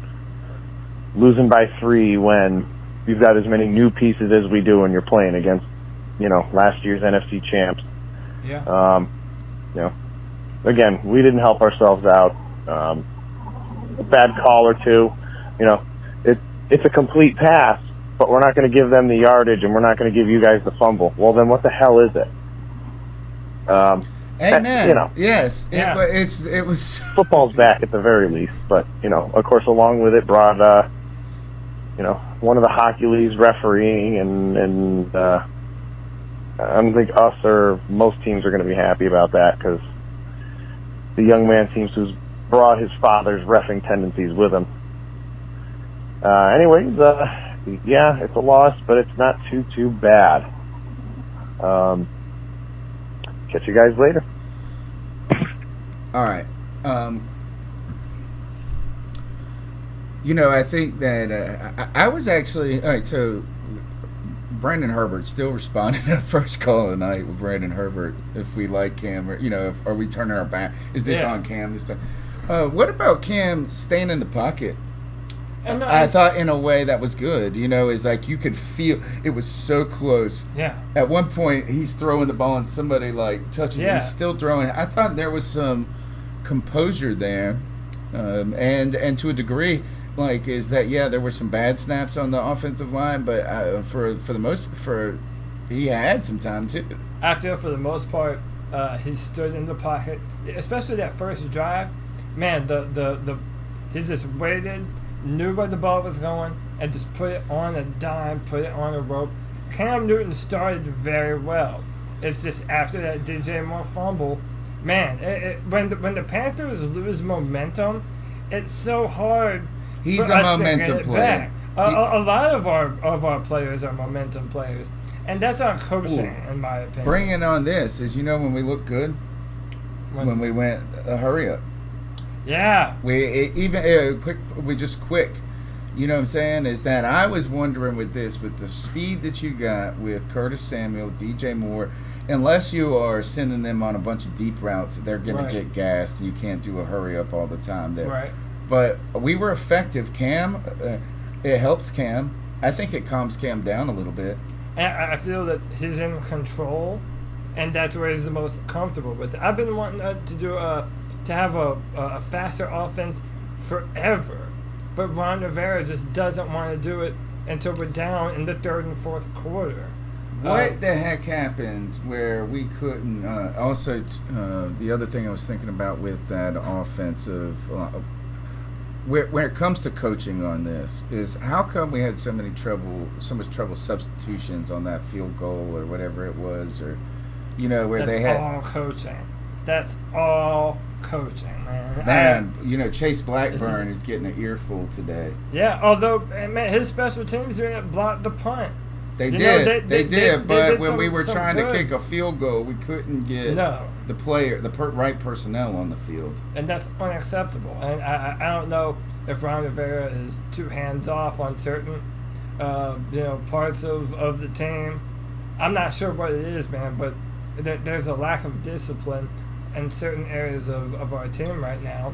losing by 3 when you've got as many new pieces as we do and you're playing against, last year's NFC champs. Yeah. Again, we didn't help ourselves out. A bad call or two. It's a complete pass, but we're not going to give them the yardage and we're not going to give you guys the fumble. Well, then what the hell is it? Amen. Yes. Yeah. It was football's back at the very least, but of course, along with it brought one of the hockey leagues refereeing, and I don't think us or most teams are going to be happy about that because the young man seems to have brought his father's reffing tendencies with him. Anyways, yeah, it's a loss, but it's not too bad. Catch you guys later. All right. I think that I was actually all right. So Brandon Herbert still responded to the first call of the night with Brandon Herbert. If we like Cam, or are we turning our back? Is this on Cam? This time? What about Cam staying in the pocket? I thought in a way that was good. Is like you could feel it was so close. Yeah. At one point, he's throwing the ball and somebody like touching it. He's still throwing. I thought there was some composure there, and to a degree, like is that there were some bad snaps on the offensive line, but he had some time too. I feel for the most part, he stood in the pocket, especially that first drive. Man, he just waited. Knew where the ball was going and just put it on a dime, put it on a rope. Cam Newton started very well. It's just after that DJ Moore fumble, man, when the Panthers lose momentum, it's so hard He's for a us momentum to get it player. back. A lot of our players are momentum players, and that's on coaching, in my opinion. Bringing on this is when we look good, when we went hurry up. Yeah. We just quick. You know what I'm saying? Is that I was wondering with the speed that you got with Curtis Samuel, DJ Moore, unless you are sending them on a bunch of deep routes, they're going to get gassed, and you can't do a hurry up all the time there. Right. But we were effective. Cam, it helps Cam. I think it calms Cam down a little bit. And I feel that he's in control, and that's where he's the most comfortable with it. I've been wanting to have a faster offense forever, but Ron Rivera just doesn't want to do it until we're down in the third and fourth quarter. What the heck happened where we couldn't? Also, the other thing I was thinking about with that offensive, when it comes to coaching on this, is how come we had so much trouble substitutions on that field goal or whatever it was, or where that's they had all coaching. That's all coaching, man. Chase Blackburn is getting an earful today. Yeah, although his special teams unit blocked the punt. They did, but when we were trying to kick a field goal, we couldn't get the right personnel on the field, and that's unacceptable. And I don't know if Ron Rivera is too hands off on certain parts of the team. I'm not sure what it is, man, but there's a lack of discipline in certain areas of our team right now,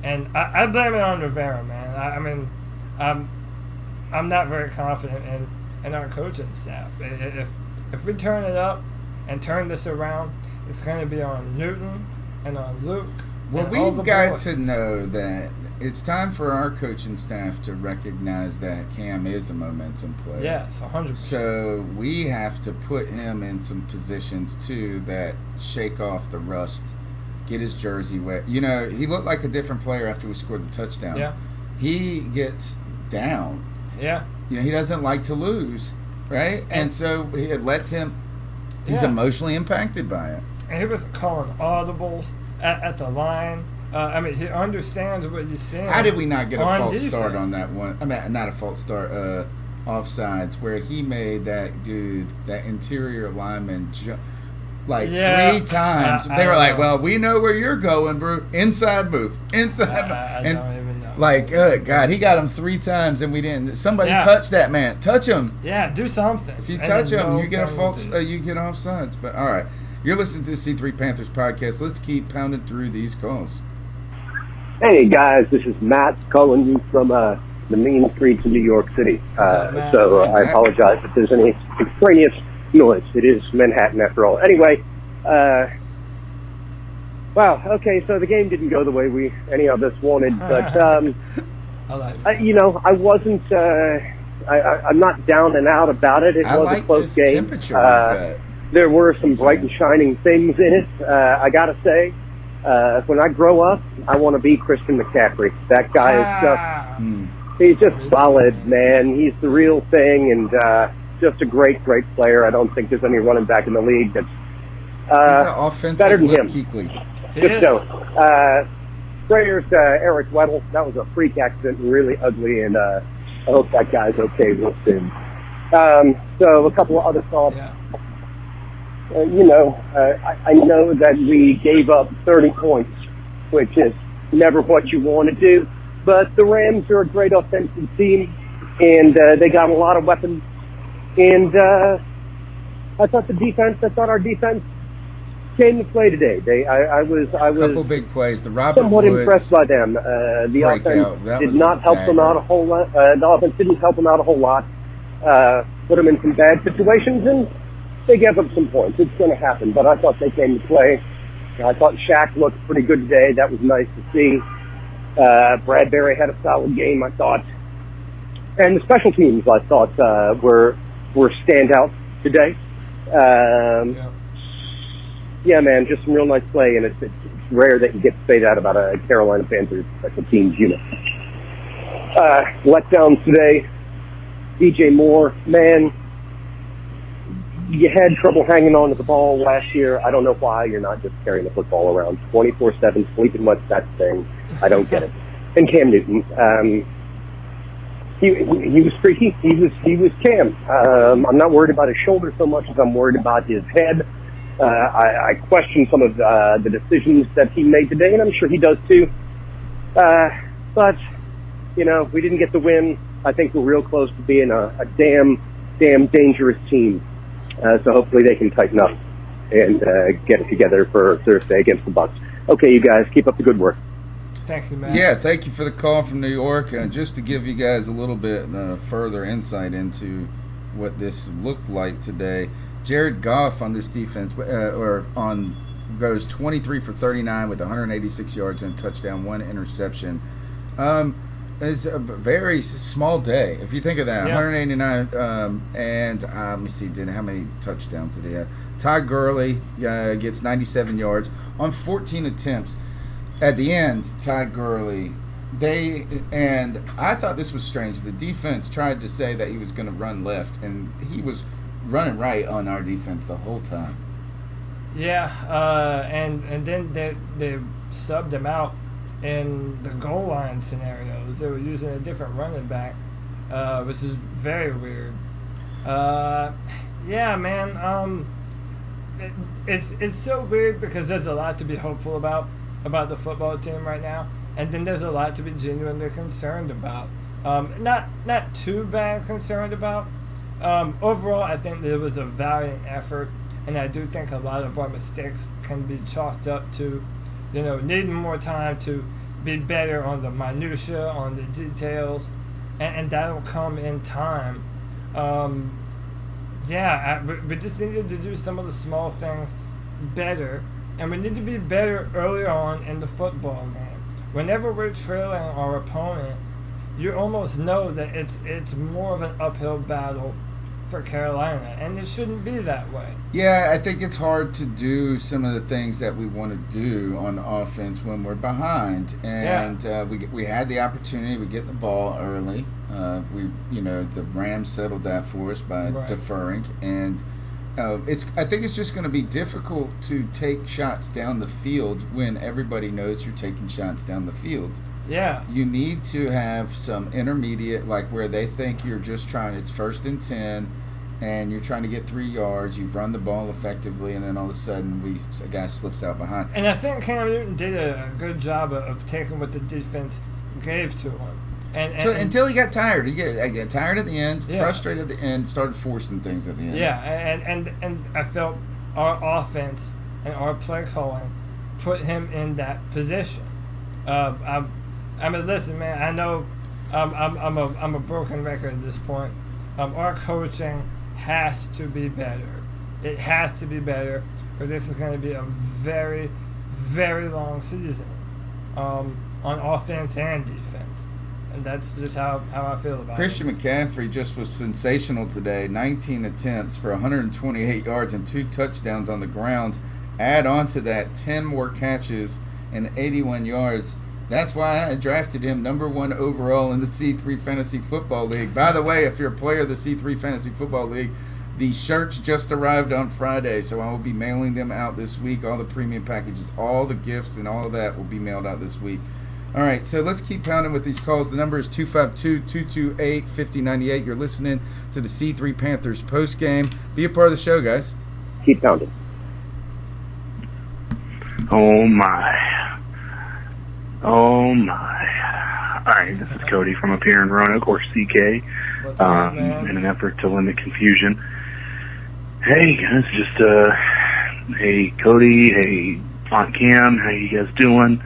and I blame it on Rivera, man. I'm not very confident in our coaching staff. If we turn it up and turn this around, it's going to be on Newton and on Luke. Well, we've got to know that it's time for our coaching staff to recognize that Cam is a momentum player. Yes, 100%. So we have to put him in some positions too that shake off the rust, get his jersey wet. You know, he looked like a different player after we scored the touchdown. Yeah. He gets down. Yeah. You know, he doesn't like to lose, right? And so it lets him. He's emotionally impacted by it. And he wasn't calling audibles at the line. I mean, he understands what he's saying. How did we not get a false defense. start on that one? I mean, not a false start, offsides, where he made that dude, that interior lineman, like 3 times. They were like, well, we know where you're going, bro. Inside move. Inside move. I don't even know. Like, God, he got him 3 times and we didn't. Somebody touch that man. Touch him. Yeah, do something. If you touch him, you get a false, you get offsides. But, all right. You're listening to the C3 Panthers podcast. Let's keep pounding through these calls. Hey guys, this is Matt calling you from the mean streets of New York City. So I apologize if there's any extraneous noise. It is Manhattan after all. Anyway, wow, okay, so the game didn't go the way any of us wanted, but you know, I wasn't. I'm not down and out about it. It was a close game. There were some bright and shining things in it. I gotta say. When I grow up, I want to be Christian McCaffrey. That guy is just solid, man. He's the real thing, and just a great, great player. I don't think there's any running back in the league that's better than him. Just so. Prayers to Eric Weddle. That was a freak accident, really ugly, and I hope that guy's okay real soon. So a couple of other thoughts. Yeah. You know, I know that we gave up 30 points, which is never what you want to do. But the Rams are a great offensive team, and they got a lot of weapons. And I thought our defense came to play today. I was couple big plays. The Robert somewhat Woods impressed by them. The offense did not help them out a whole lot. The offense didn't help them out a whole lot. Put them in some bad situations, and they gave up some points. It's going to happen, but I thought they came to play. I thought Shaq looked pretty good today. That was nice to see. Bradbury had a solid game, I thought. And the special teams, I thought, were standouts today. Yeah, man, just some real nice play, and it's rare that you get to say that about a Carolina Panthers special teams unit. Letdowns today. DJ Moore, man, you had trouble hanging on to the ball last year. I don't know why you're not just carrying the football around 24/7, sleeping much that thing. I don't get it. And Cam Newton, he was freaky. He was Cam. I'm not worried about his shoulder so much as I'm worried about his head. I question some of the decisions that he made today, and I'm sure he does too. But you know, we didn't get the win. I think we're real close to being a damn dangerous team. So hopefully they can tighten up and get it together for Thursday against the Bucs. Okay, you guys, keep up the good work. Thank you, man. Yeah, thank you for the call from New York. Just to give you guys a little bit further insight into what this looked like today, Jared Goff on this defense goes 23 for 39 with 186 yards and a touchdown, 1 interception. It's a very small day. If you think of that, 189, and let me see, how many touchdowns did he have? Todd Gurley gets 97 yards on 14 attempts. At the end, Todd Gurley, and I thought this was strange. The defense tried to say that he was going to run left, and he was running right on our defense the whole time. Yeah, and then they subbed him out in the goal line scenarios. They were using a different running back, which is very weird. Yeah, man. It's so weird because there's a lot to be hopeful about the football team right now, and then there's a lot to be genuinely concerned about. Not too bad concerned about. Overall, I think there was a valiant effort, and I do think a lot of our mistakes can be chalked up to, needing more time to be better on the minutia, on the details, and that'll come in time. We just needed to do some of the small things better, and we need to be better earlier on in the football game. whenever we're trailing our opponent, you almost know that it's more of an uphill battle for Carolina, and it shouldn't be that way. Yeah, I think it's hard to do some of the things that we want to do on offense when we're behind, and we had the opportunity. We get the ball early. The Rams settled that for us by deferring, and I think it's just going to be difficult to take shots down the field when everybody knows you're taking shots down the field. Yeah. You need to have some intermediate, like where they think you're just trying, it's 1st and 10, and you're trying to get 3 yards, you've run the ball effectively, and then all of a sudden a guy slips out behind. And I think Cam Newton did a good job of taking what the defense gave to him. Until he got tired. He got tired at the end, frustrated at the end, started forcing things at the end. Yeah, and I felt our offense and our play calling put him in that position. I mean, listen, man. I know I'm a broken record at this point. Our coaching has to be better. It has to be better, or this is going to be a very, very long season on offense and defense. And that's just how I feel about Christian it. McCaffrey just was sensational today. 19 attempts for 128 yards and 2 touchdowns on the ground. Add on to that 10 more catches and 81 yards. That's why I drafted him number 1 overall in the C3 Fantasy Football League. By the way, if you're a player of the C3 Fantasy Football League, the shirts just arrived on Friday, so I will be mailing them out this week. All the premium packages, all the gifts, and all of that will be mailed out this week. All right, so let's keep pounding with these calls. The number is 252-228-5098. You're listening to the C3 Panthers postgame. Be a part of the show, guys. Keep pounding. Oh, my. Oh, my. All right, this is Cody from up here in Roanoke, or CK, What's up, man? in an effort to limit confusion. Hey, guys, just, hey, Cody, hey, Aunt Cam, how you guys doing?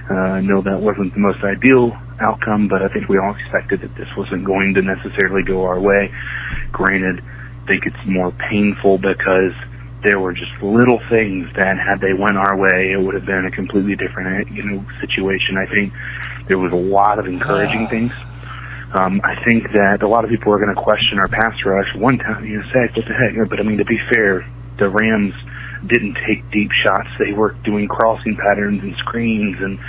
I know that wasn't the most ideal outcome, but I think we all expected that this wasn't going to necessarily go our way. Granted, I think it's more painful because there were just little things that, had they went our way, it would have been a completely different, situation. I think there was a lot of encouraging things. I think that a lot of people are going to question our pass rush. One time, say, what the heck? But I mean, to be fair, the Rams didn't take deep shots. They were doing crossing patterns and screens and,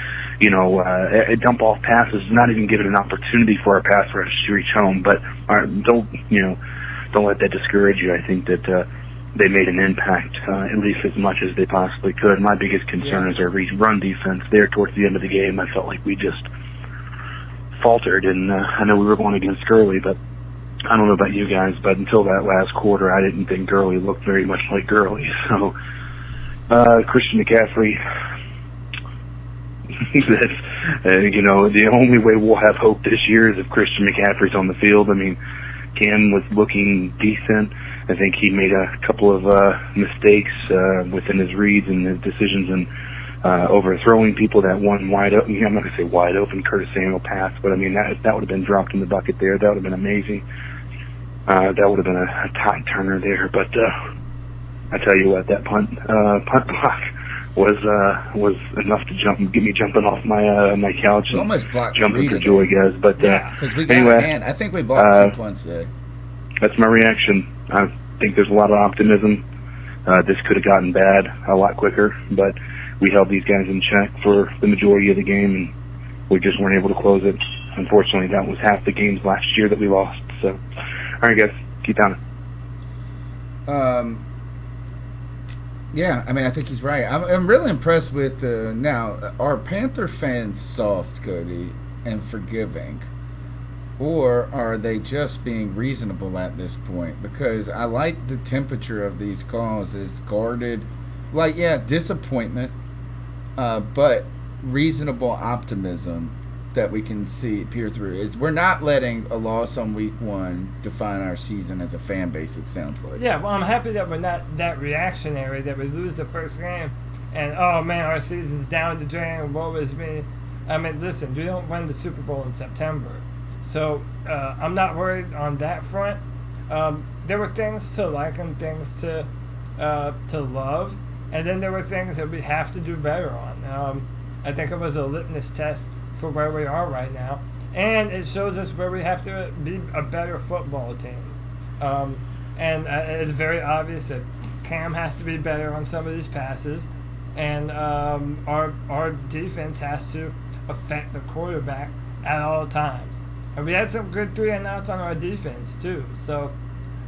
dump off passes, not even giving an opportunity for our pass rush to reach home. But don't let that discourage you. I think that they made an impact, at least as much as they possibly could. My biggest concern is our run defense. There towards the end of the game, I felt like we just faltered, and I know we were going against Gurley, but I don't know about you guys, but until that last quarter, I didn't think Gurley looked very much like Gurley. So, Christian McCaffrey, the only way we'll have hope this year is if Christian McCaffrey's on the field. I mean, Cam was looking decent. I think he made a couple of mistakes within his reads and his decisions and overthrowing people. That one wide open, I'm not going to say wide open Curtis Samuel pass, but I mean, that would have been dropped in the bucket there. That would have been amazing. That would have been a tie turner there. But I tell you what, that punt block was enough to get me jumping off my couch and almost blocked jumping for joy, guys. But because we got anyway, a hand. I think we blocked 2 punts there. That's my reaction. I think there's a lot of optimism. This could have gotten bad a lot quicker, but we held these guys in check for the majority of the game, and we just weren't able to close it. Unfortunately, that was half the games last year that we lost. So, all right, guys, keep down. Yeah, I mean, I think he's right. I'm really impressed with now. Are Panther fans soft, Cody, and forgiving? Or are they just being reasonable at this point? Because I like the temperature of these calls is guarded. Like, disappointment, but reasonable optimism that we can see peer through. Is we're not letting a loss on week 1 define our season as a fan base, it sounds like. Yeah, well, I'm happy that we're not that reactionary, that we lose the first game and, oh, man, our season's down the drain, woe is me. I mean, listen, we don't win the Super Bowl in September. So I'm not worried on that front. There were things to like and things to love, and then there were things that we have to do better on. I think it was a litmus test for where we are right now. And it shows us where we have to be a better football team. And it's very obvious that Cam has to be better on some of these passes. And our defense has to affect the quarterback at all times. And we had some good 3-and-outs on our defense, too. So,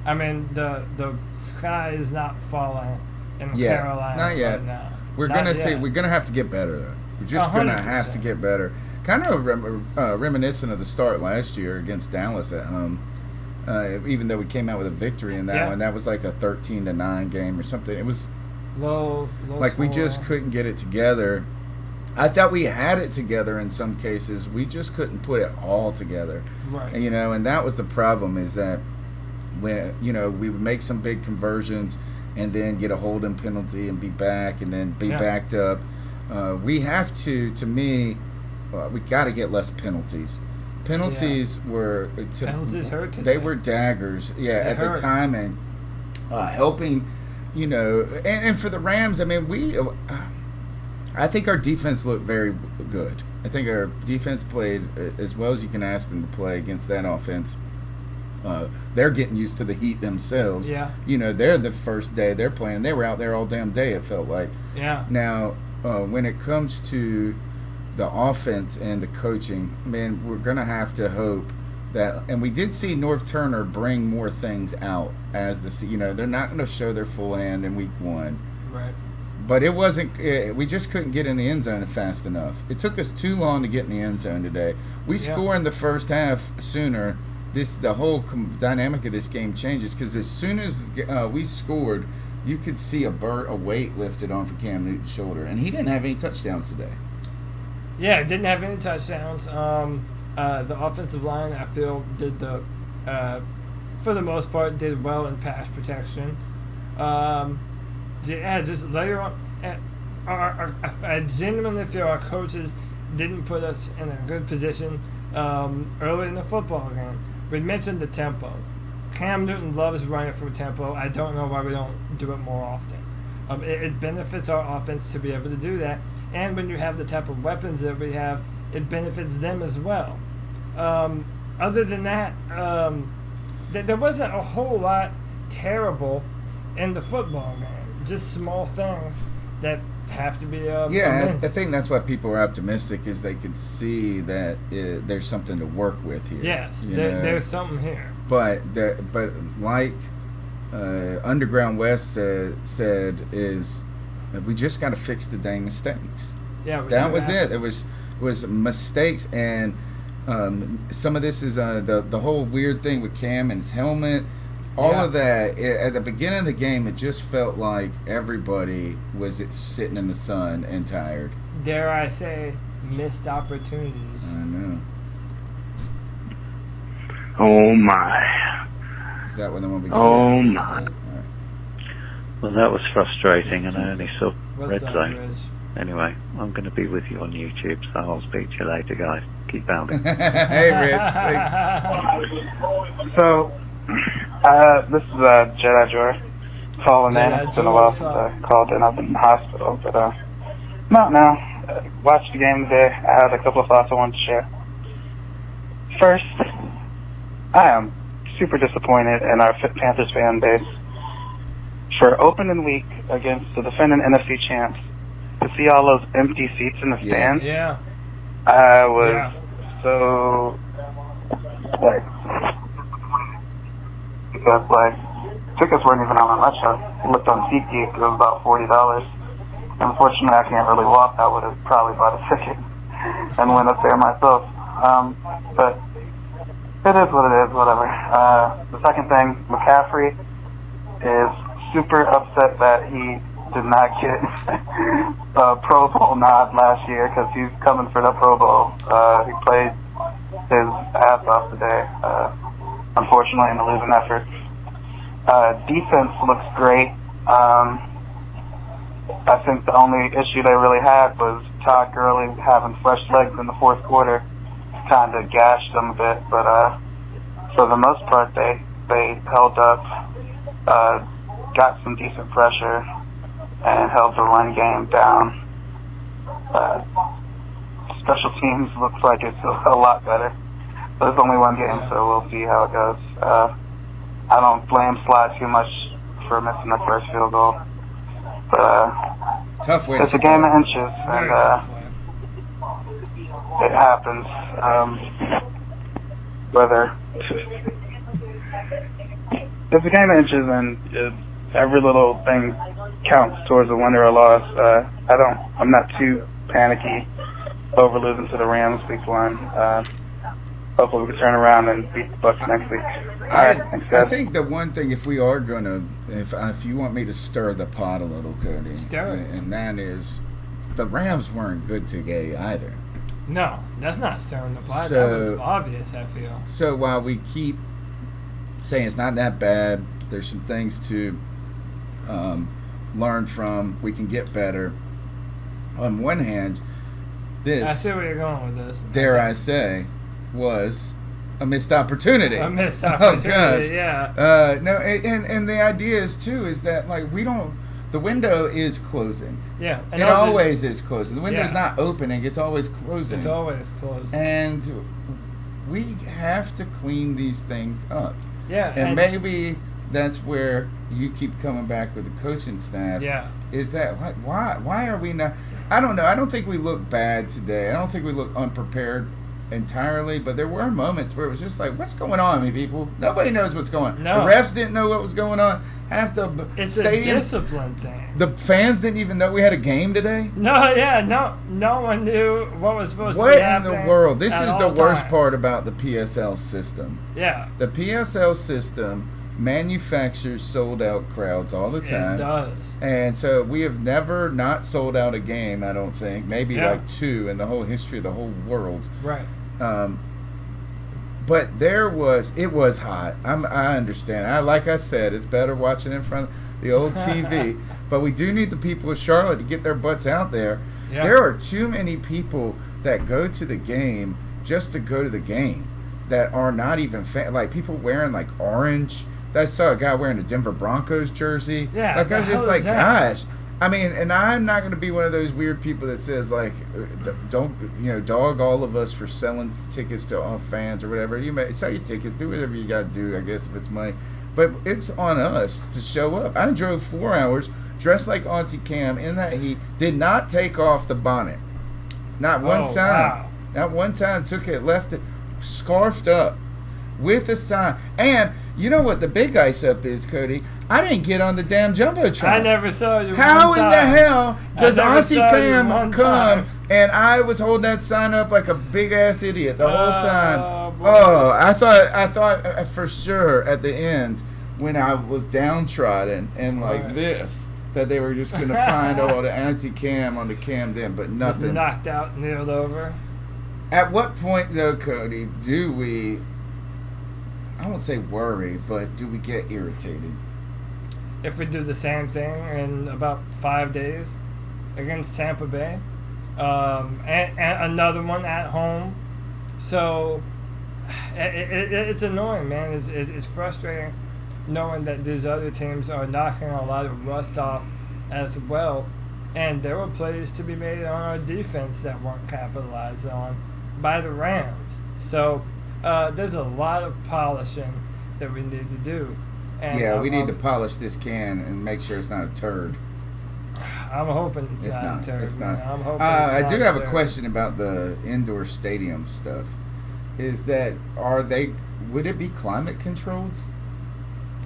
I mean, the sky is not falling in Carolina not yet. right now. We're gonna have to get better, though. We're just 100%. Gonna have to get better. Kind of reminiscent of the start last year against Dallas at home. Even though we came out with a victory in that one, that was like a 13-9 game or something. It was low like score. We just couldn't get it together. I thought we had it together in some cases. We just couldn't put it all together. Right. And, and that was the problem, is that when we would make some big conversions and then get a holding penalty and be back and then be backed up. We have to me, we got to get less penalties. Penalties were penalties hurt today. They were daggers, at the time, and helping, and for the Rams, I mean, I think our defense looked very good. I think our defense played as well as you can ask them to play against that offense. They're getting used to the heat themselves. Yeah. They're the first day they're playing. They were out there all damn day, it felt like. Yeah. Now, when it comes to the offense and the coaching, man, we're going to have to hope that, and we did see North Turner bring more things out as they're not going to show their full hand in week 1. Right. But it wasn't, we just couldn't get in the end zone fast enough. It took us too long to get in the end zone today. We score in the first half sooner. The whole dynamic of this game changes, because as soon as we scored, you could see a weight lifted off of Cam Newton's shoulder, and he didn't have any touchdowns today. Yeah, didn't have any touchdowns. The offensive line, I feel, for the most part, did well in pass protection. Just later on, I genuinely feel our coaches didn't put us in a good position early in the football game. We mentioned the tempo. Cam Newton loves running from tempo. I don't know why we don't do it more often. It benefits our offense to be able to do that. And when you have the type of weapons that we have, it benefits them as well. Other than that, there wasn't a whole lot terrible in the football game. Just small things that have to be I think that's why people are optimistic, is they can see that there's something to work with here. Yes, there's something here. But like Underground West said, is we just got to fix the dang mistakes. Yeah, that was it. It was mistakes, and some of this is the whole weird thing with Cam and his helmet. All of that, at the beginning of the game, it just felt like everybody was sitting in the sun and tired. Dare I say, missed opportunities. I know. Oh, my. Is that what the one we just said? My. Well, that was frustrating, and I only saw Red Zone. Rich? Anyway, I'm going to be with you on YouTube, so I'll speak to you later, guys. Keep pounding. Hey, Rich. Thanks. So... this is Jedi Joy calling in. It's been a while since I called in. I've been in the hospital, but I'm out now. Watched the game today. I had a couple of thoughts I wanted to share. First, I am super disappointed in our Panthers fan base for opening week against the defending NFC champs to see all those empty seats in the stands. Yeah. I was so because tickets weren't even on that much. I looked on SeatGeek, it was about $40. Unfortunately, I can't really walk. I would have probably bought a ticket and went up there myself. But it is what it is, whatever. The second thing, McCaffrey is super upset that he did not get a Pro Bowl nod last year, because he's coming for the Pro Bowl. He played his ass off today. Unfortunately, in the losing effort. Defense looks great. I think the only issue they really had was Todd Gurley having fresh legs in the fourth quarter. Kind of gashed them a bit, but for the most part, they held up, got some decent pressure, and held the run game down. special teams looks like it's a lot better. But it's only one game, so we'll see how it goes. I don't blame Sly too much for missing the first field goal. But tough way it's a game of inches, and it happens. Whether it's a game of inches, and every little thing counts towards a win or a loss. I'm not too panicky over losing to the Rams week 1. Hopefully we can turn around and beat the Bucs next week. I think the one thing, if we are gonna, if you want me to stir the pot a little, Cody, and that is, the Rams weren't good today either. No, that's not stirring the pot. That was obvious, I feel. So while we keep saying it's not that bad, there's some things to learn from. We can get better. On one hand, this, I see where you're going with this. Dare I say, was a missed opportunity. A missed opportunity, yeah. No, and the idea is too is that like we don't. The window is closing. Yeah, and it always is closing. The window's not opening; it's always closing. It's always closing. And we have to clean these things up. Yeah, and maybe that's where you keep coming back with the coaching staff. Yeah, is that like why are we not? I don't know. I don't think we look bad today. I don't think we look unprepared entirely, but there were moments where it was just like, what's going on, people? Nobody knows what's going on. No. The refs didn't know what was going on. Half the it's stadium, a discipline thing. The fans didn't even know we had a game today. No one knew what was supposed to be happening. What in the world? This is the worst times. Part about the PSL system. Yeah. The PSL system manufactures sold out crowds all the time. It does. And so we have never not sold out a game, I don't think. Maybe like 2 in the whole history of the whole world. Right. But it was hot. I understand. Like I said, it's better watching in front of the old TV. But we do need the people of Charlotte to get their butts out there. Yeah. There are too many people that go to the game just to go to the game that are not even like people wearing like orange. I saw a guy wearing a Denver Broncos jersey. Yeah. Like I was just like, gosh. I mean, and I'm not going to be one of those weird people that says like, don't dog all of us for selling tickets to all fans or whatever. You may sell your tickets, do whatever you got to do, I guess, if it's money. But it's on us to show up. I drove 4 hours dressed like Auntie Cam in that heat. Did not take off the bonnet, not one time. Wow. Not one time. Took it, left it, scarfed up with a sign. And you know what the big ice up is, Cody? I didn't get on the damn Jumbotron. I never saw you. How in the hell does Auntie Cam come and I was holding that sign up like a big ass idiot the whole time? Boy. Oh, I thought for sure at the end when I was downtrodden and like this that they were just gonna find all the Auntie Cam on the cam then, but nothing. Just knocked out, nailed over. At what point though, Cody, do we? I won't say worry, but do we get irritated? If we do the same thing in about 5 days against Tampa Bay, and another one at home, so it's annoying, man. It's frustrating knowing that these other teams are knocking a lot of rust off as well, and there were plays to be made on our defense that weren't capitalized on by the Rams. So there's a lot of polishing that we need to do. And we need to polish this can and make sure it's not a turd. I'm hoping it's not a turd. It's not. I'm hoping I do have a question about the indoor stadium stuff. Is that would it be climate controlled?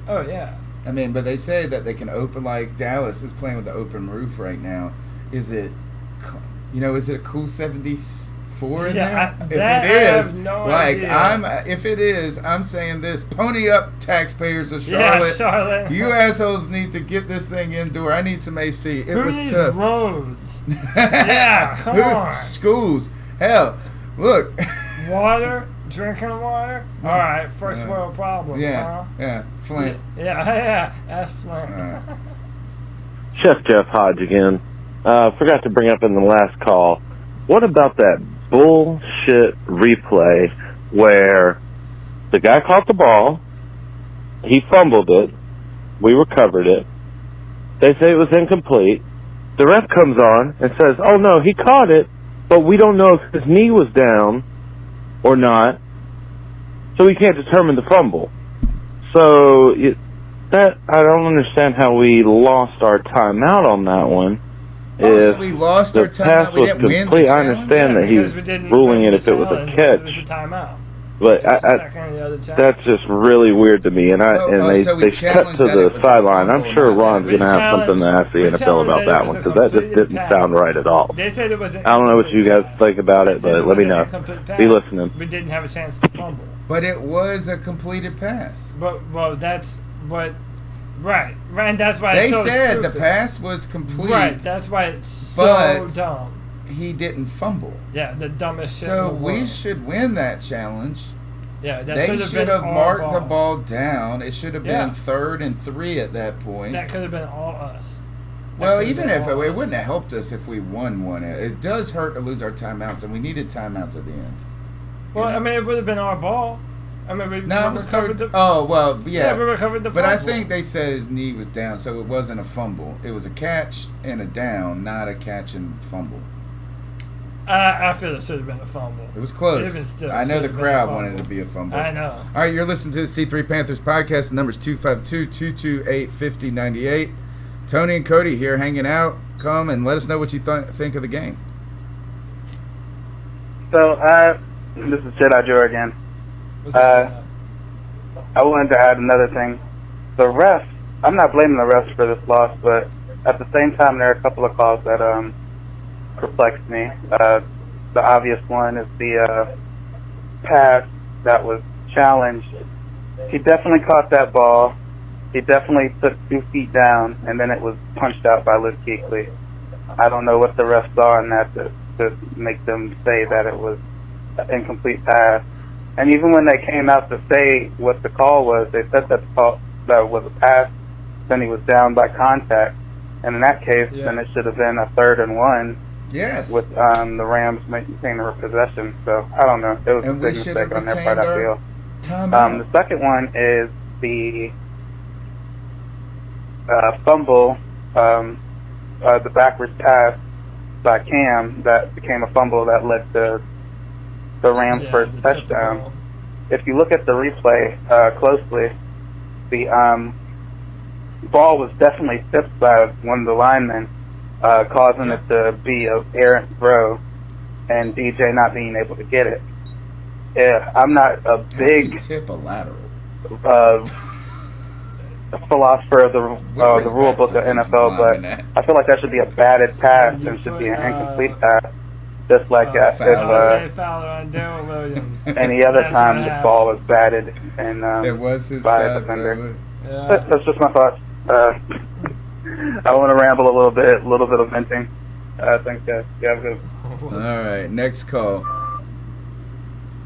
Oh yeah. I mean, but they say that they can open, like Dallas is playing with the open roof right now. Is it a cool 74 in there? If it is, if it is, I'm saying this: pony up, taxpayers of Charlotte. Yeah, Charlotte. You assholes need to get this thing indoor. I need some AC. It was needs tough. Roads? Yeah, come on. Schools. Hell, look. Water, drinking water. All right, first world problems. Yeah, Flint. Yeah, that's Flint. Chef Jeff Hodge again. Forgot to bring up in the last call. What about that bullshit replay where the guy caught the ball, he fumbled it, we recovered it, they say it was incomplete, the ref comes on and says, oh no, he caught it, but we don't know if his knee was down or not, so we can't determine the fumble. So that I don't understand how we lost our timeout on that one. Oh, so we lost our timeout. We didn't win the challenge? I understand that he's ruling it if it was a catch. It was a timeout. But that's just really weird to me, and they cut to the sideline. I'm sure Ron's going to have something to ask the NFL about that one, because that just didn't sound right at all. They said it was. I don't know what you guys think about it, but let me know. Be listening. We didn't have a chance to fumble. But it was a completed pass. That's what. Right, and that's why they it's so said stupid. The pass was complete. Right, that's why it's so dumb. He didn't fumble. Yeah, the dumbest shit. So in the we world. should win that challenge. Yeah, they should have marked the ball down. It should have been 3rd and 3 at that point. That could have been all us. Well, even if it wouldn't have helped us if we won one. It does hurt to lose our timeouts, and we needed timeouts at the end. Well, I mean, it would have been our ball. I mean, we recovered the. Oh well, yeah. Yeah, we recovered the. But I fumble. think they said his knee was down, so it wasn't a fumble. It was a catch and a down, not a catch and fumble. I feel it should have been a fumble. It was close. I know the crowd wanted it to be a fumble. I know. All right, you're listening to the C3 Panthers podcast. The number's 252-228-5098. Tony and Cody here hanging out. Come and let us know what you think of the game. So, this is Jedi Joe again. I wanted to add another thing. The refs, I'm not blaming the refs for this loss, but at the same time, there are a couple of calls that perplexed me. The obvious one is the pass that was challenged. He definitely caught that ball. He definitely took 2 feet down, and then it was punched out by Liz Kuechly. I don't know what the refs saw in that to make them say that it was an incomplete pass. And even when they came out to say what the call was, they said that the call that was a pass, then he was down by contact. And in that case, then it should have been a 3rd and 1. Yes. With the Rams maintaining their possession. So, I don't know. It was a big mistake on their part, I feel. The second one is the fumble, the backwards pass by Cam that became a fumble that led to the Rams' first touchdown. If you look at the replay closely, the ball was definitely tipped by one of the linemen, causing it to be an errant throw, and DJ not being able to get it. Yeah, I'm not a big tip a lateral philosopher of the rule book of NFL, but I feel like that should be a batted pass and should be an incomplete pass. Just like if any other time the ball was batted and it was his by a defender. That's just my thoughts. I want to ramble a little bit of venting. Thanks, guys. You have a good one. All right, next call.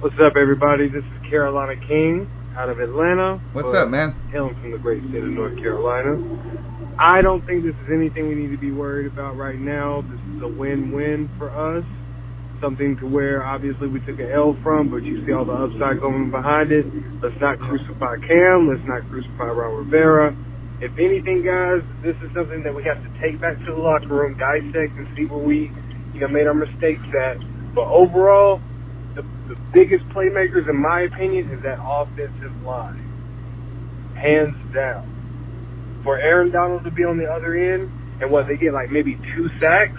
What's up, everybody? This is Carolina King out of Atlanta. What's up, man? Hailing from the great state of North Carolina. I don't think this is anything we need to be worried about right now. This is a win-win for us. Something to where obviously we took an L from, but you see all the upside going behind it. Let's not crucify Cam. Let's not crucify Ron Rivera. If anything, guys, this is something that we have to take back to the locker room, dissect, and see where we made our mistakes at. But overall, the biggest playmakers, in my opinion, is that offensive line. Hands down. For Aaron Donald to be on the other end, and what they get, like maybe 2 sacks,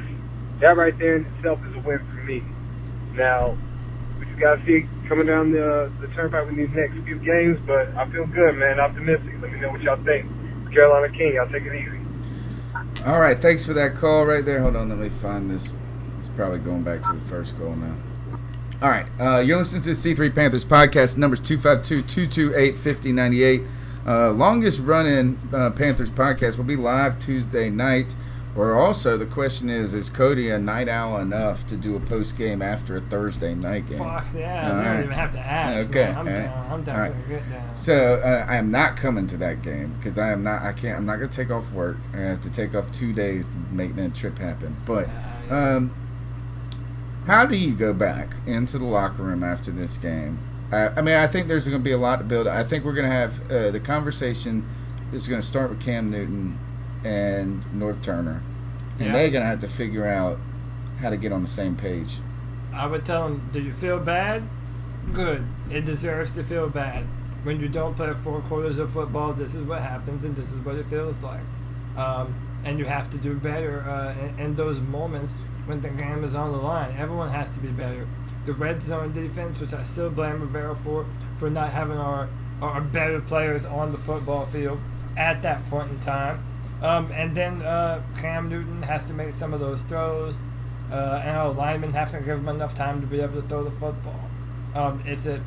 that right there in itself is a win for me. Now, we just got to see it coming down the turnpike with these next few games, but I feel good, man. Optimistic. Let me know what y'all think. Carolina King, y'all take it easy. All right, thanks for that call right there. Hold on, let me find this. It's probably going back to the first call now. All right, you're listening to the C3 Panthers podcast. The number's 252-228-5098. Longest running Panthers podcast will be live Tuesday night. Or also, the question is Cody a night owl enough to do a post game after a Thursday night game? Fuck yeah, we don't even have to ask. Okay, man. I'm down for a good down. So I am not coming to that game because I'm not going to take off work. I have to take off 2 days to make that trip happen. But how do you go back into the locker room after this game? I mean, I think there's going to be a lot to build. I think we're going to have the conversation is going to start with Cam Newton and North Turner, and they're going to have to figure out how to get on the same page I would tell him, do you feel bad? Good. It deserves to feel bad. When you don't play 4 quarters of football, this is what happens and this is what it feels like. And you have to do better in those moments when the game is on the line. Everyone has to be better. The red zone defense, which I still blame Rivera for not having our better players on the football field at that point in time. And then Cam Newton has to make some of those throws, and our linemen have to give him enough time to be able to throw the football. It's a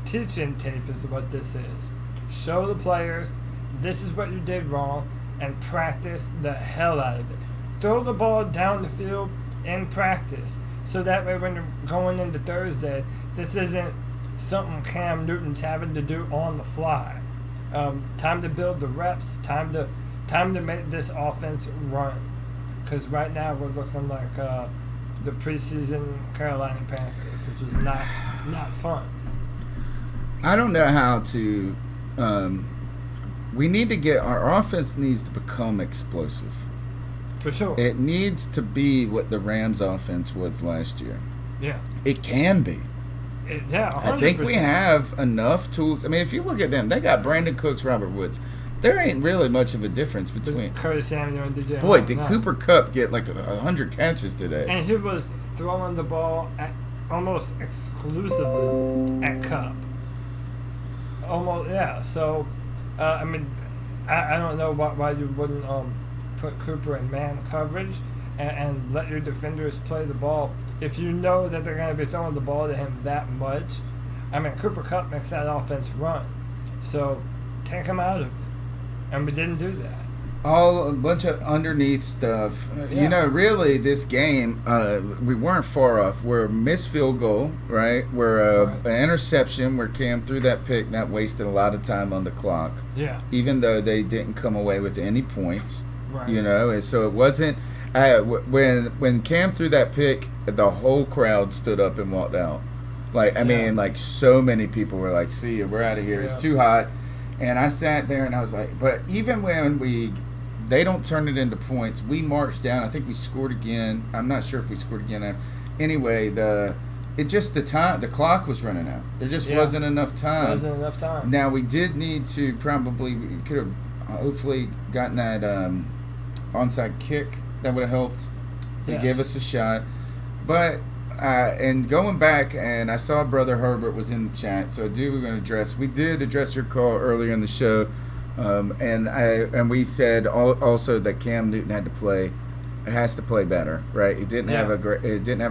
teaching tape is what this is. Show the players this is what you did wrong and practice the hell out of it. Throw the ball down the field in practice so that way when you're going into Thursday, this isn't something Cam Newton's having to do on the fly. Time to build the reps, time to make this offense run. Because right now we're looking like the preseason Carolina Panthers, which is not fun. I don't know how to. We need to get our offense needs to become explosive. For sure. It needs to be what the Rams' offense was last year. Yeah. It can be. Yeah, 100%. I think we have enough tools. I mean, if you look at them, they got Brandon Cooks, Robert Woods. There ain't really much of a difference between Curtis Samuel and DJ. Boy, did Cooper Kupp get like 100 catches today? And he was throwing the ball almost exclusively at Kupp. Almost, yeah. So, I mean, I don't know why you wouldn't put Cooper in man coverage and let your defenders play the ball if you know that they're going to be throwing the ball to him that much. I mean, Cooper Kupp makes that offense run. So, take him out of it. And we didn't do that. All a bunch of underneath stuff. Yeah. You know, really, this game, we weren't far off. We're a missed field goal, right? We're an interception where Cam threw that pick. That wasted a lot of time on the clock. Yeah. Even though they didn't come away with any points. Right. You know, and so it wasn't. When Cam threw that pick, the whole crowd stood up and walked out. Like, I mean, like so many people were like, "See you, we're out of here. It's too hot." And I sat there and I was like, but even when they don't turn it into points, we marched down. I think we scored again. I'm not sure if we scored again. Anyway, the clock was running out. There just wasn't enough time. Now we did need to we could have hopefully gotten that onside kick. That would have helped to give us a shot. But and going back, and I saw Brother Herbert was in the chat, so we did address your call earlier in the show, and we said also that Cam Newton has to play better, right? He didn't have a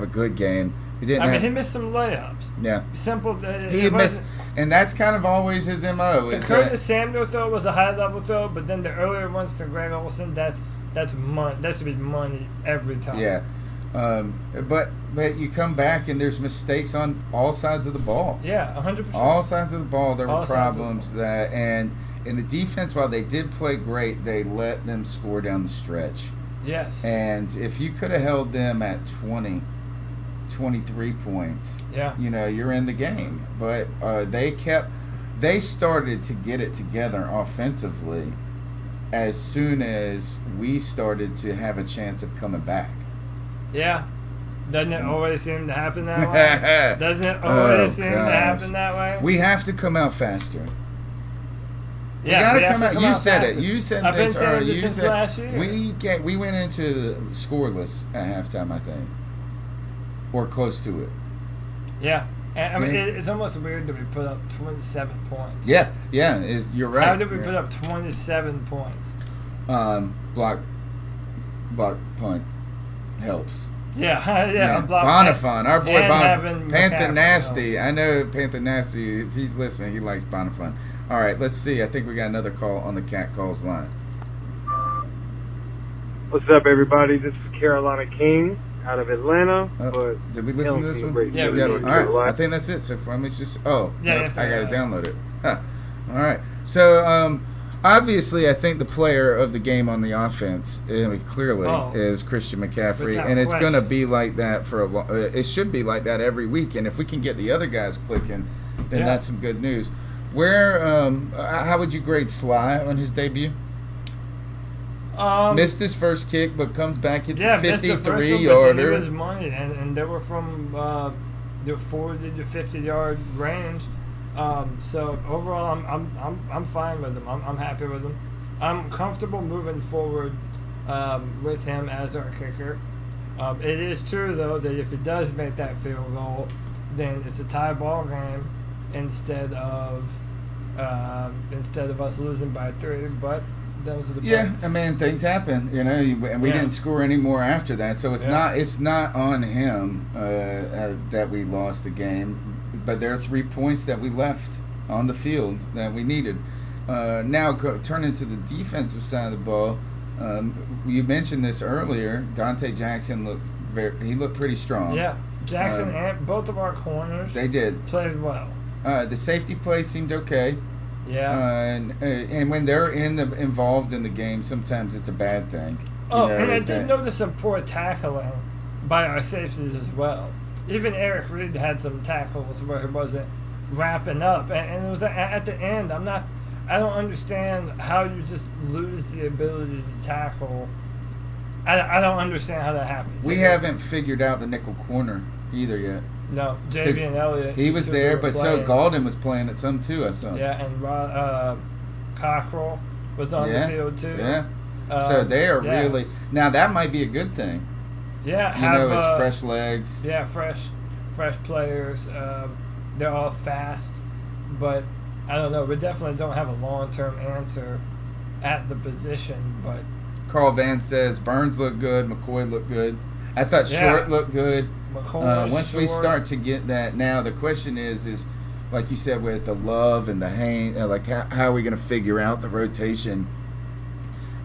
good game. He missed some layups. Yeah, simple. He missed, and that's kind of always his MO. The Curtis Samuel throw was a high level throw, but then the earlier ones to Greg Olsen, that's money. That should be money every time. Yeah. But you come back and there's mistakes on all sides of the ball. Yeah, 100%. All sides of the ball, there were problems and in the defense, while they did play great, they let them score down the stretch. Yes. And if you could have held them at 23 points, you know, you're in the game. But they started to get it together offensively as soon as we started to have a chance of coming back. Yeah. Doesn't it always seem to happen that way? Doesn't it always seem to happen that way? We have to come out faster. Yeah, we gotta come out. You said it. You said I've this been saying earlier. this since last year. We went into scoreless at halftime, I think, or close to it. Yeah. I mean, it's almost weird that we put up 27 points. Yeah, you're right. How did we put up 27 points? Block punt helps. Yeah. Bonifon, our boy Bonifon. Panther Nasty. Helps. I know Panther Nasty, if he's listening, he likes Bonifon. All right, let's see. I think we got another call on the Cat Calls line. What's up, everybody? This is Carolina King out of Atlanta. Did we listen to this one? Yeah, All right, I think that's it. So let me just. I got to download it. Huh. All right. So obviously, I think the player of the game on the offense, clearly, is Christian McCaffrey, and it's going to be like that for a long. It should be like that every week, and if we can get the other guys clicking, then that's some good news. How would you grade Sly on his debut? Missed his first kick, but comes back. It's a 53-yarder. He was money, and they were from the 40 to 50-yard range. So overall, I'm fine with him. I'm happy with him. I'm comfortable moving forward with him as our kicker. It is true though that if he does make that field goal, then it's a tie ball game instead of us losing by 3. But those are the points. I mean things happen, and we didn't score any more after that, so it's not on him that we lost the game. But there are 3 points that we left on the field that we needed. Now turning to the defensive side of the ball. You mentioned this earlier. Dante Jackson looked pretty strong. Yeah, Jackson and both of our corners. They did played well. The safety play seemed okay. Yeah, and when they're involved in the game, sometimes it's a bad thing. And I did notice some poor tackling by our safeties as well. Even Eric Reed had some tackles where he wasn't wrapping up, and it was at the end. I don't understand how you just lose the ability to tackle. I don't understand how that happens. We haven't figured out the nickel corner either yet. No, J.B. and Elliott. He was there, but so Galden was playing it some too, I saw. Yeah, and Cockrell was on the field too. Yeah. So they are really... Now, that might be a good thing. Yeah. It's fresh legs. Yeah, fresh players. They're all fast, but... I don't know. We definitely don't have a long-term answer at the position, but... Carl Van says Burns looked good, McCoy looked good. I thought Short looked good. Once we start to get that, now the question is like you said, with the Love and the Haynes, how are we going to figure out the rotation?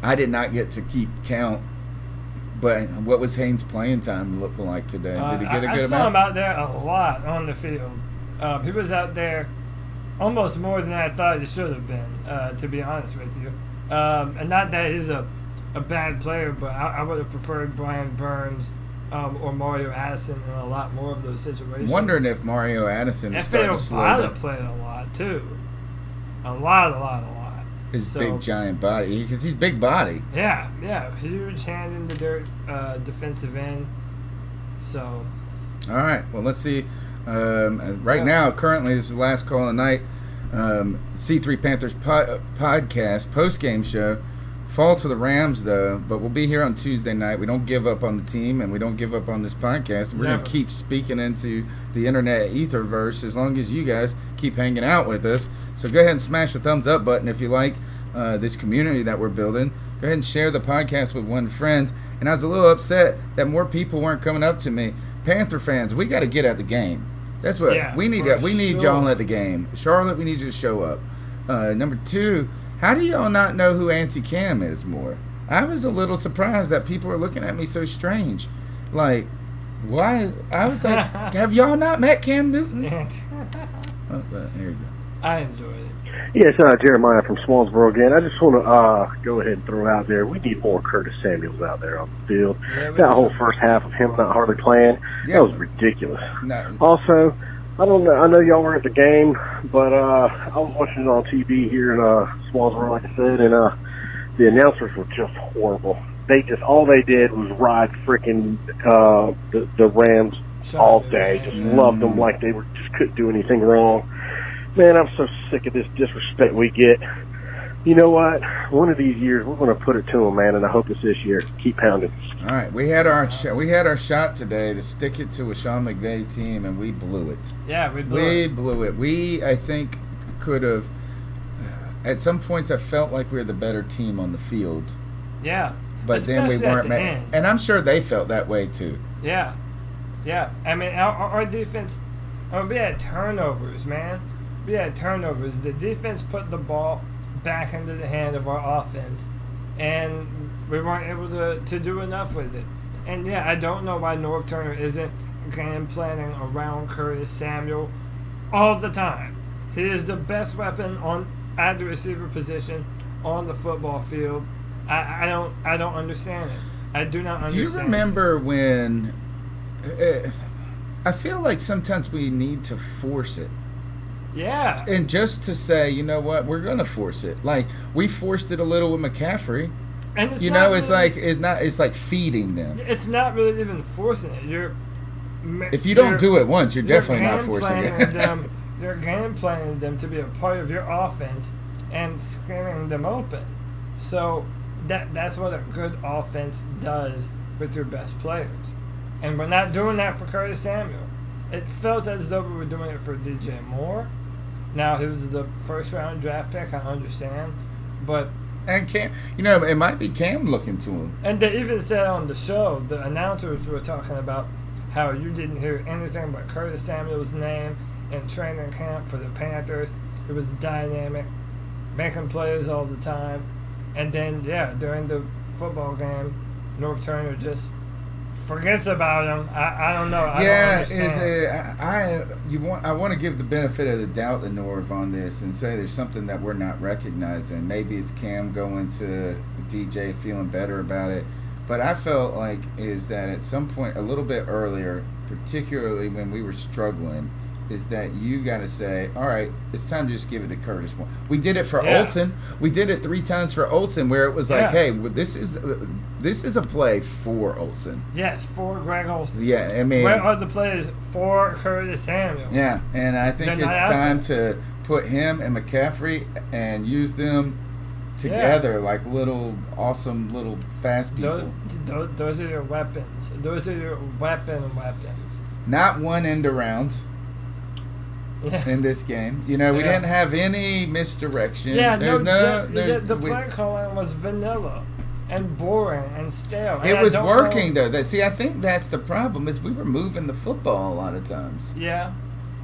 I did not get to keep count, but what was Haynes' playing time look like today? Did he get a good amount? I saw him out there a lot on the field. He was out there almost more than I thought he should have been, to be honest with you. And not that he's a bad player, but I would have preferred Brian Burns or Mario Addison in a lot more of those situations. Wondering if Mario Addison is starting to slow down. played a lot, too. A lot. His big, giant body. Because he's big body. Yeah. Huge hand in the dirt, defensive end. So. All right. Well, let's see. Now, currently, this is the last call of the night. C3 Panthers podcast, post-game show. Fall to the Rams, though, but we'll be here on Tuesday night. We don't give up on the team, and we don't give up on this podcast. We're going to keep speaking into the internet etherverse as long as you guys keep hanging out with us. So go ahead and smash the thumbs up button if you like this community that we're building. Go ahead and share the podcast with one friend. And I was a little upset that more people weren't coming up to me. Panther fans, we got to get at the game. That's what we need. We need y'all at the game. Charlotte, we need you to show up. Number 2, how do y'all not know who Auntie Cam is more? I was a little surprised that people are looking at me so strange. Like, why? I was like, have y'all not met Cam Newton? Here you go. I enjoyed it. Yes, Jeremiah from Smallsboro again. I just want to go ahead and throw out there, we need more Curtis Samuels out there on the field. That whole first half of him not hardly playing, that was ridiculous. No. Also, I don't know, I know y'all were at the game, but I was watching it on TV here in Smallsboro, like I said, and the announcers were just horrible. All they did was ride freaking the Rams all day. Just loved them like they just couldn't do anything wrong. Man, I'm so sick of this disrespect we get. You know what? One of these years, we're going to put it to them, man, and I hope it's this year. Keep pounding. All right, we had our shot today to stick it to a Sean McVay team, and we blew it. Yeah, we blew it. We, I think, could have. At some points, I felt like we were the better team on the field. Yeah, but then we weren't. And I'm sure they felt that way too. Yeah. I mean, our defense. We had turnovers, man. We had turnovers. The defense put the ball back into the hand of our offense, and we weren't able to do enough with it. And I don't know why Norv Turner isn't game planning around Curtis Samuel all the time. He is the best weapon at the receiver position on the football field. I don't understand it. I do not understand. Do you remember when? I feel like sometimes we need to force it. Yeah. And just to say, you know what, we're going to force it. Like, we forced it a little with McCaffrey. And it's it's like feeding them. It's not really even forcing it. If you don't do it once, you're definitely not forcing it. You're game planning them to be a part of your offense and scaring them open. So that's what a good offense does with your best players. And we're not doing that for Curtis Samuel. It felt as though we were doing it for DJ Moore. Now, he was the first-round draft pick, I understand. But... And Cam, it might be Cam looking to him. And they even said on the show, the announcers were talking about how you didn't hear anything but Curtis Samuel's name in training camp for the Panthers. It was dynamic, making plays all the time. And then, during the football game, North Turner just forgets about him. I don't know. I want to give the benefit of the doubt to Norv on this and say there's something that we're not recognizing. Maybe it's Cam going to DJ feeling better about it. But I felt like is that at some point a little bit earlier, particularly when we were struggling, is that you got to say, all right, it's time to just give it to Curtis Moore. We did it for Olsen. We did it 3 times for Olsen, where it was like, hey, this is a play for Olsen. Yes, for Greg Olsen. Yeah, I mean, where are the plays for Curtis Samuel? Yeah, and I think it's time to put him and McCaffrey and use them together like little awesome little fast people. Those are your weapons. Those are your weapons. Not one end around. In this game, we didn't have any misdirection. Yeah, the play calling was vanilla and boring and stale. It was working though. I think that's the problem is we were moving the football a lot of times. Yeah,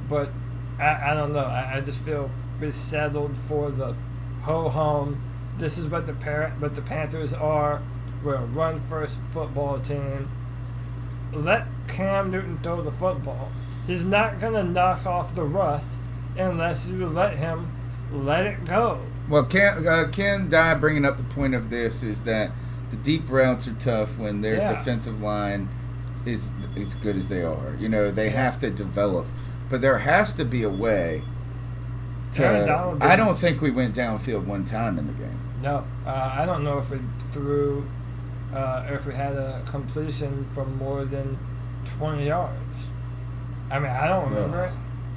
but I don't know. I just feel we settled for the ho-hum. This is what the Panthers are. We're a run-first football team. Let Cam Newton throw the football. He's not going to knock off the rust unless you let him let it go. Well, Ken Dye bringing up the point of this is that the deep routes are tough when their defensive line is as good as they are. They have to develop. But there has to be a way to... I don't think we went downfield one time in the game. No. I don't know if we threw... if we had a completion from more than 20 yards. I mean, I don't remember it.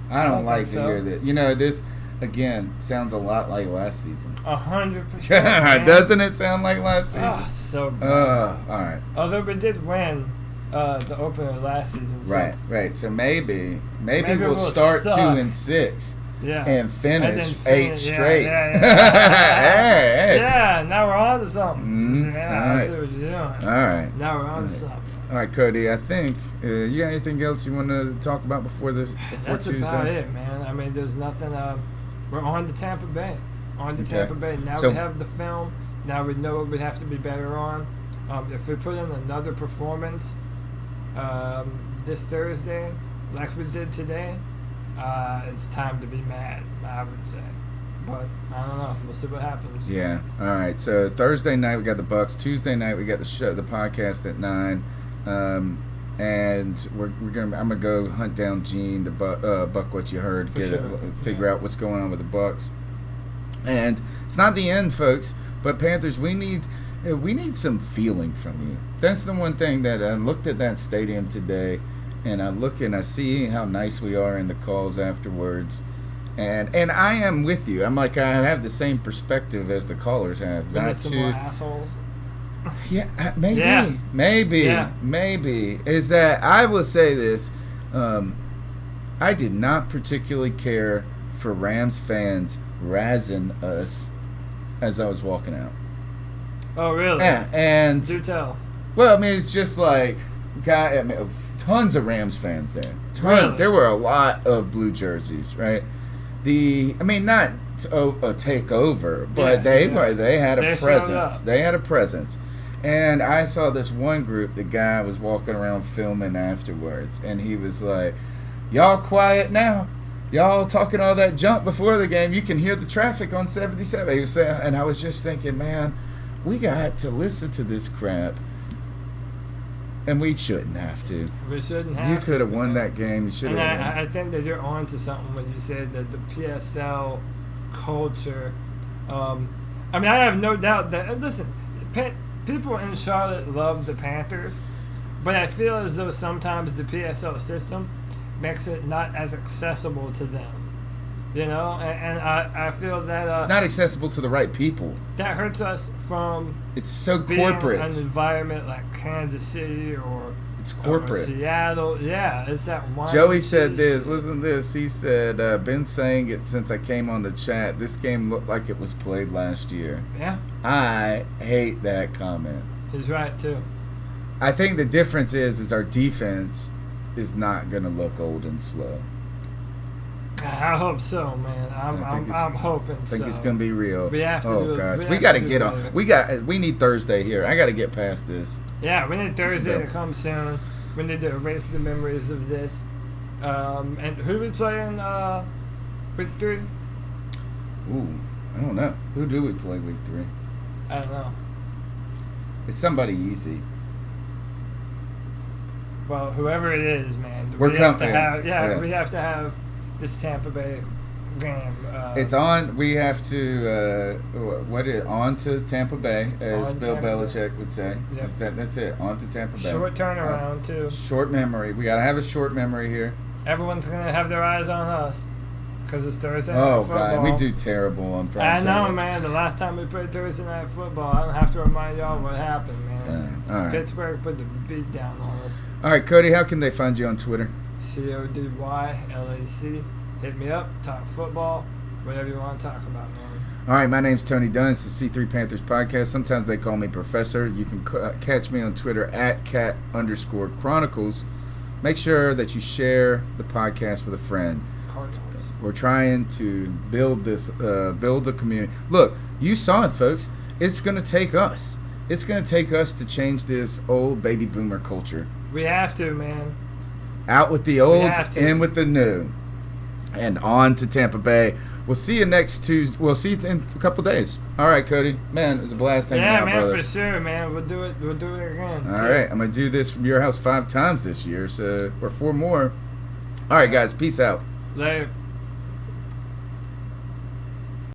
I don't like to hear that. This, again, sounds a lot like last season. 100%. Doesn't it sound like last season? Oh, so bad. All right. Although we did win the opener last season. So right. So maybe we'll start suck. 2-6 and finish 8 straight. Hey. Yeah, now we're on to something. I see what you're doing. All right. Now we're on to something. All right, Cody, I think, you got anything else you want to talk about before Tuesday? That's about it, man. I mean, there's nothing. We're on to Tampa Bay. Tampa Bay. Now we have the film. Now we know what we have to be better on. If we put in another performance this Thursday, like we did today, it's time to be mad, I would say. But I don't know. We'll see what happens. Yeah. All right. So Thursday night we got the Bucks. Tuesday night we got the podcast at 9. And I'm gonna go hunt down Gene, the Buck What You Heard, figure out what's going on with the Bucks. And it's not the end, folks. But Panthers, we need some feeling from you. That's the one thing that I looked at that stadium today, and I look and I see how nice we are in the calls afterwards. And I am with you. I'm like, I have the same perspective as the callers have. Not some more assholes. Yeah, maybe. Is that I will say this. I did not particularly care for Rams fans razzing us as I was walking out. Oh, really? Yeah, and do tell. Well, I mean, it's just like, tons of Rams fans there. Really? There were a lot of blue jerseys, right? Not a takeover, but they had a presence. They had a presence. And I saw this one group, the guy was walking around filming afterwards, and he was like, y'all quiet now. Y'all talking all that junk before the game. You can hear the traffic on 77. He was saying, and I was just thinking, man, we got to listen to this crap. And we shouldn't have to. We shouldn't have to. You could have won that game. You should have. And I think that you're on to something when you said that the PSL culture. I have no doubt that. Listen, people in Charlotte love the Panthers, but I feel as though sometimes the PSL system makes it not as accessible to them. You know, and I feel that it's not accessible to the right people. That hurts us from it's so being corporate. An environment like Kansas City or it's corporate. Seattle. Yeah, it's that one. Joey said this. Listen to this. He said, been saying it since I came on the chat. This game looked like it was played last year. Yeah. I hate that comment. He's right too. I think the difference is our defense is not going to look old and slow. I hope so, man. I'm hoping so. I think it's gonna be real. We have to. Gosh, we got to get on. We need Thursday here. I got to get past this. Yeah, we need Thursday to come soon. We need to erase the memories of this. And who we playing week 3? Ooh, I don't know. Who do we play week 3? I don't know. It's somebody easy. Well, whoever it is, man. We have to have this Tampa Bay game. It's on. We have to. On to Tampa Bay, as Bill Belichick would say. Yep. That's it. On to Tampa Bay. Short turnaround too. Short memory. We gotta have a short memory here. Everyone's gonna have their eyes on us because it's Thursday night football. God, we do terrible on prime time. I know, man. The last time we played Thursday night football, I don't have to remind y'all what happened, man. All right. Pittsburgh put the beat down on us. All right, Cody. How can they find you on Twitter? CODYLAC. Hit me up, talk football, whatever you want to talk about, man. All right, my name's Tony Dunn. It's the C3 Panthers podcast. Sometimes they call me Professor. You can catch me on Twitter at @cat_chronicles. Make sure that you share the podcast with a friend. Cardinals. We're trying to build a community. Look, you saw it, folks. It's going to take us. It's going to take us to change this old baby boomer culture. We have to, man. Out with the old, in with the new. And on to Tampa Bay. We'll see you next Tuesday. We'll see you in a couple days. All right, Cody. Man, it was a blast hanging out, man, brother. for sure, man. We'll do it again. All right. I'm going to do this from your house 5 times this year, or 4 more. All right, guys. Peace out. Later.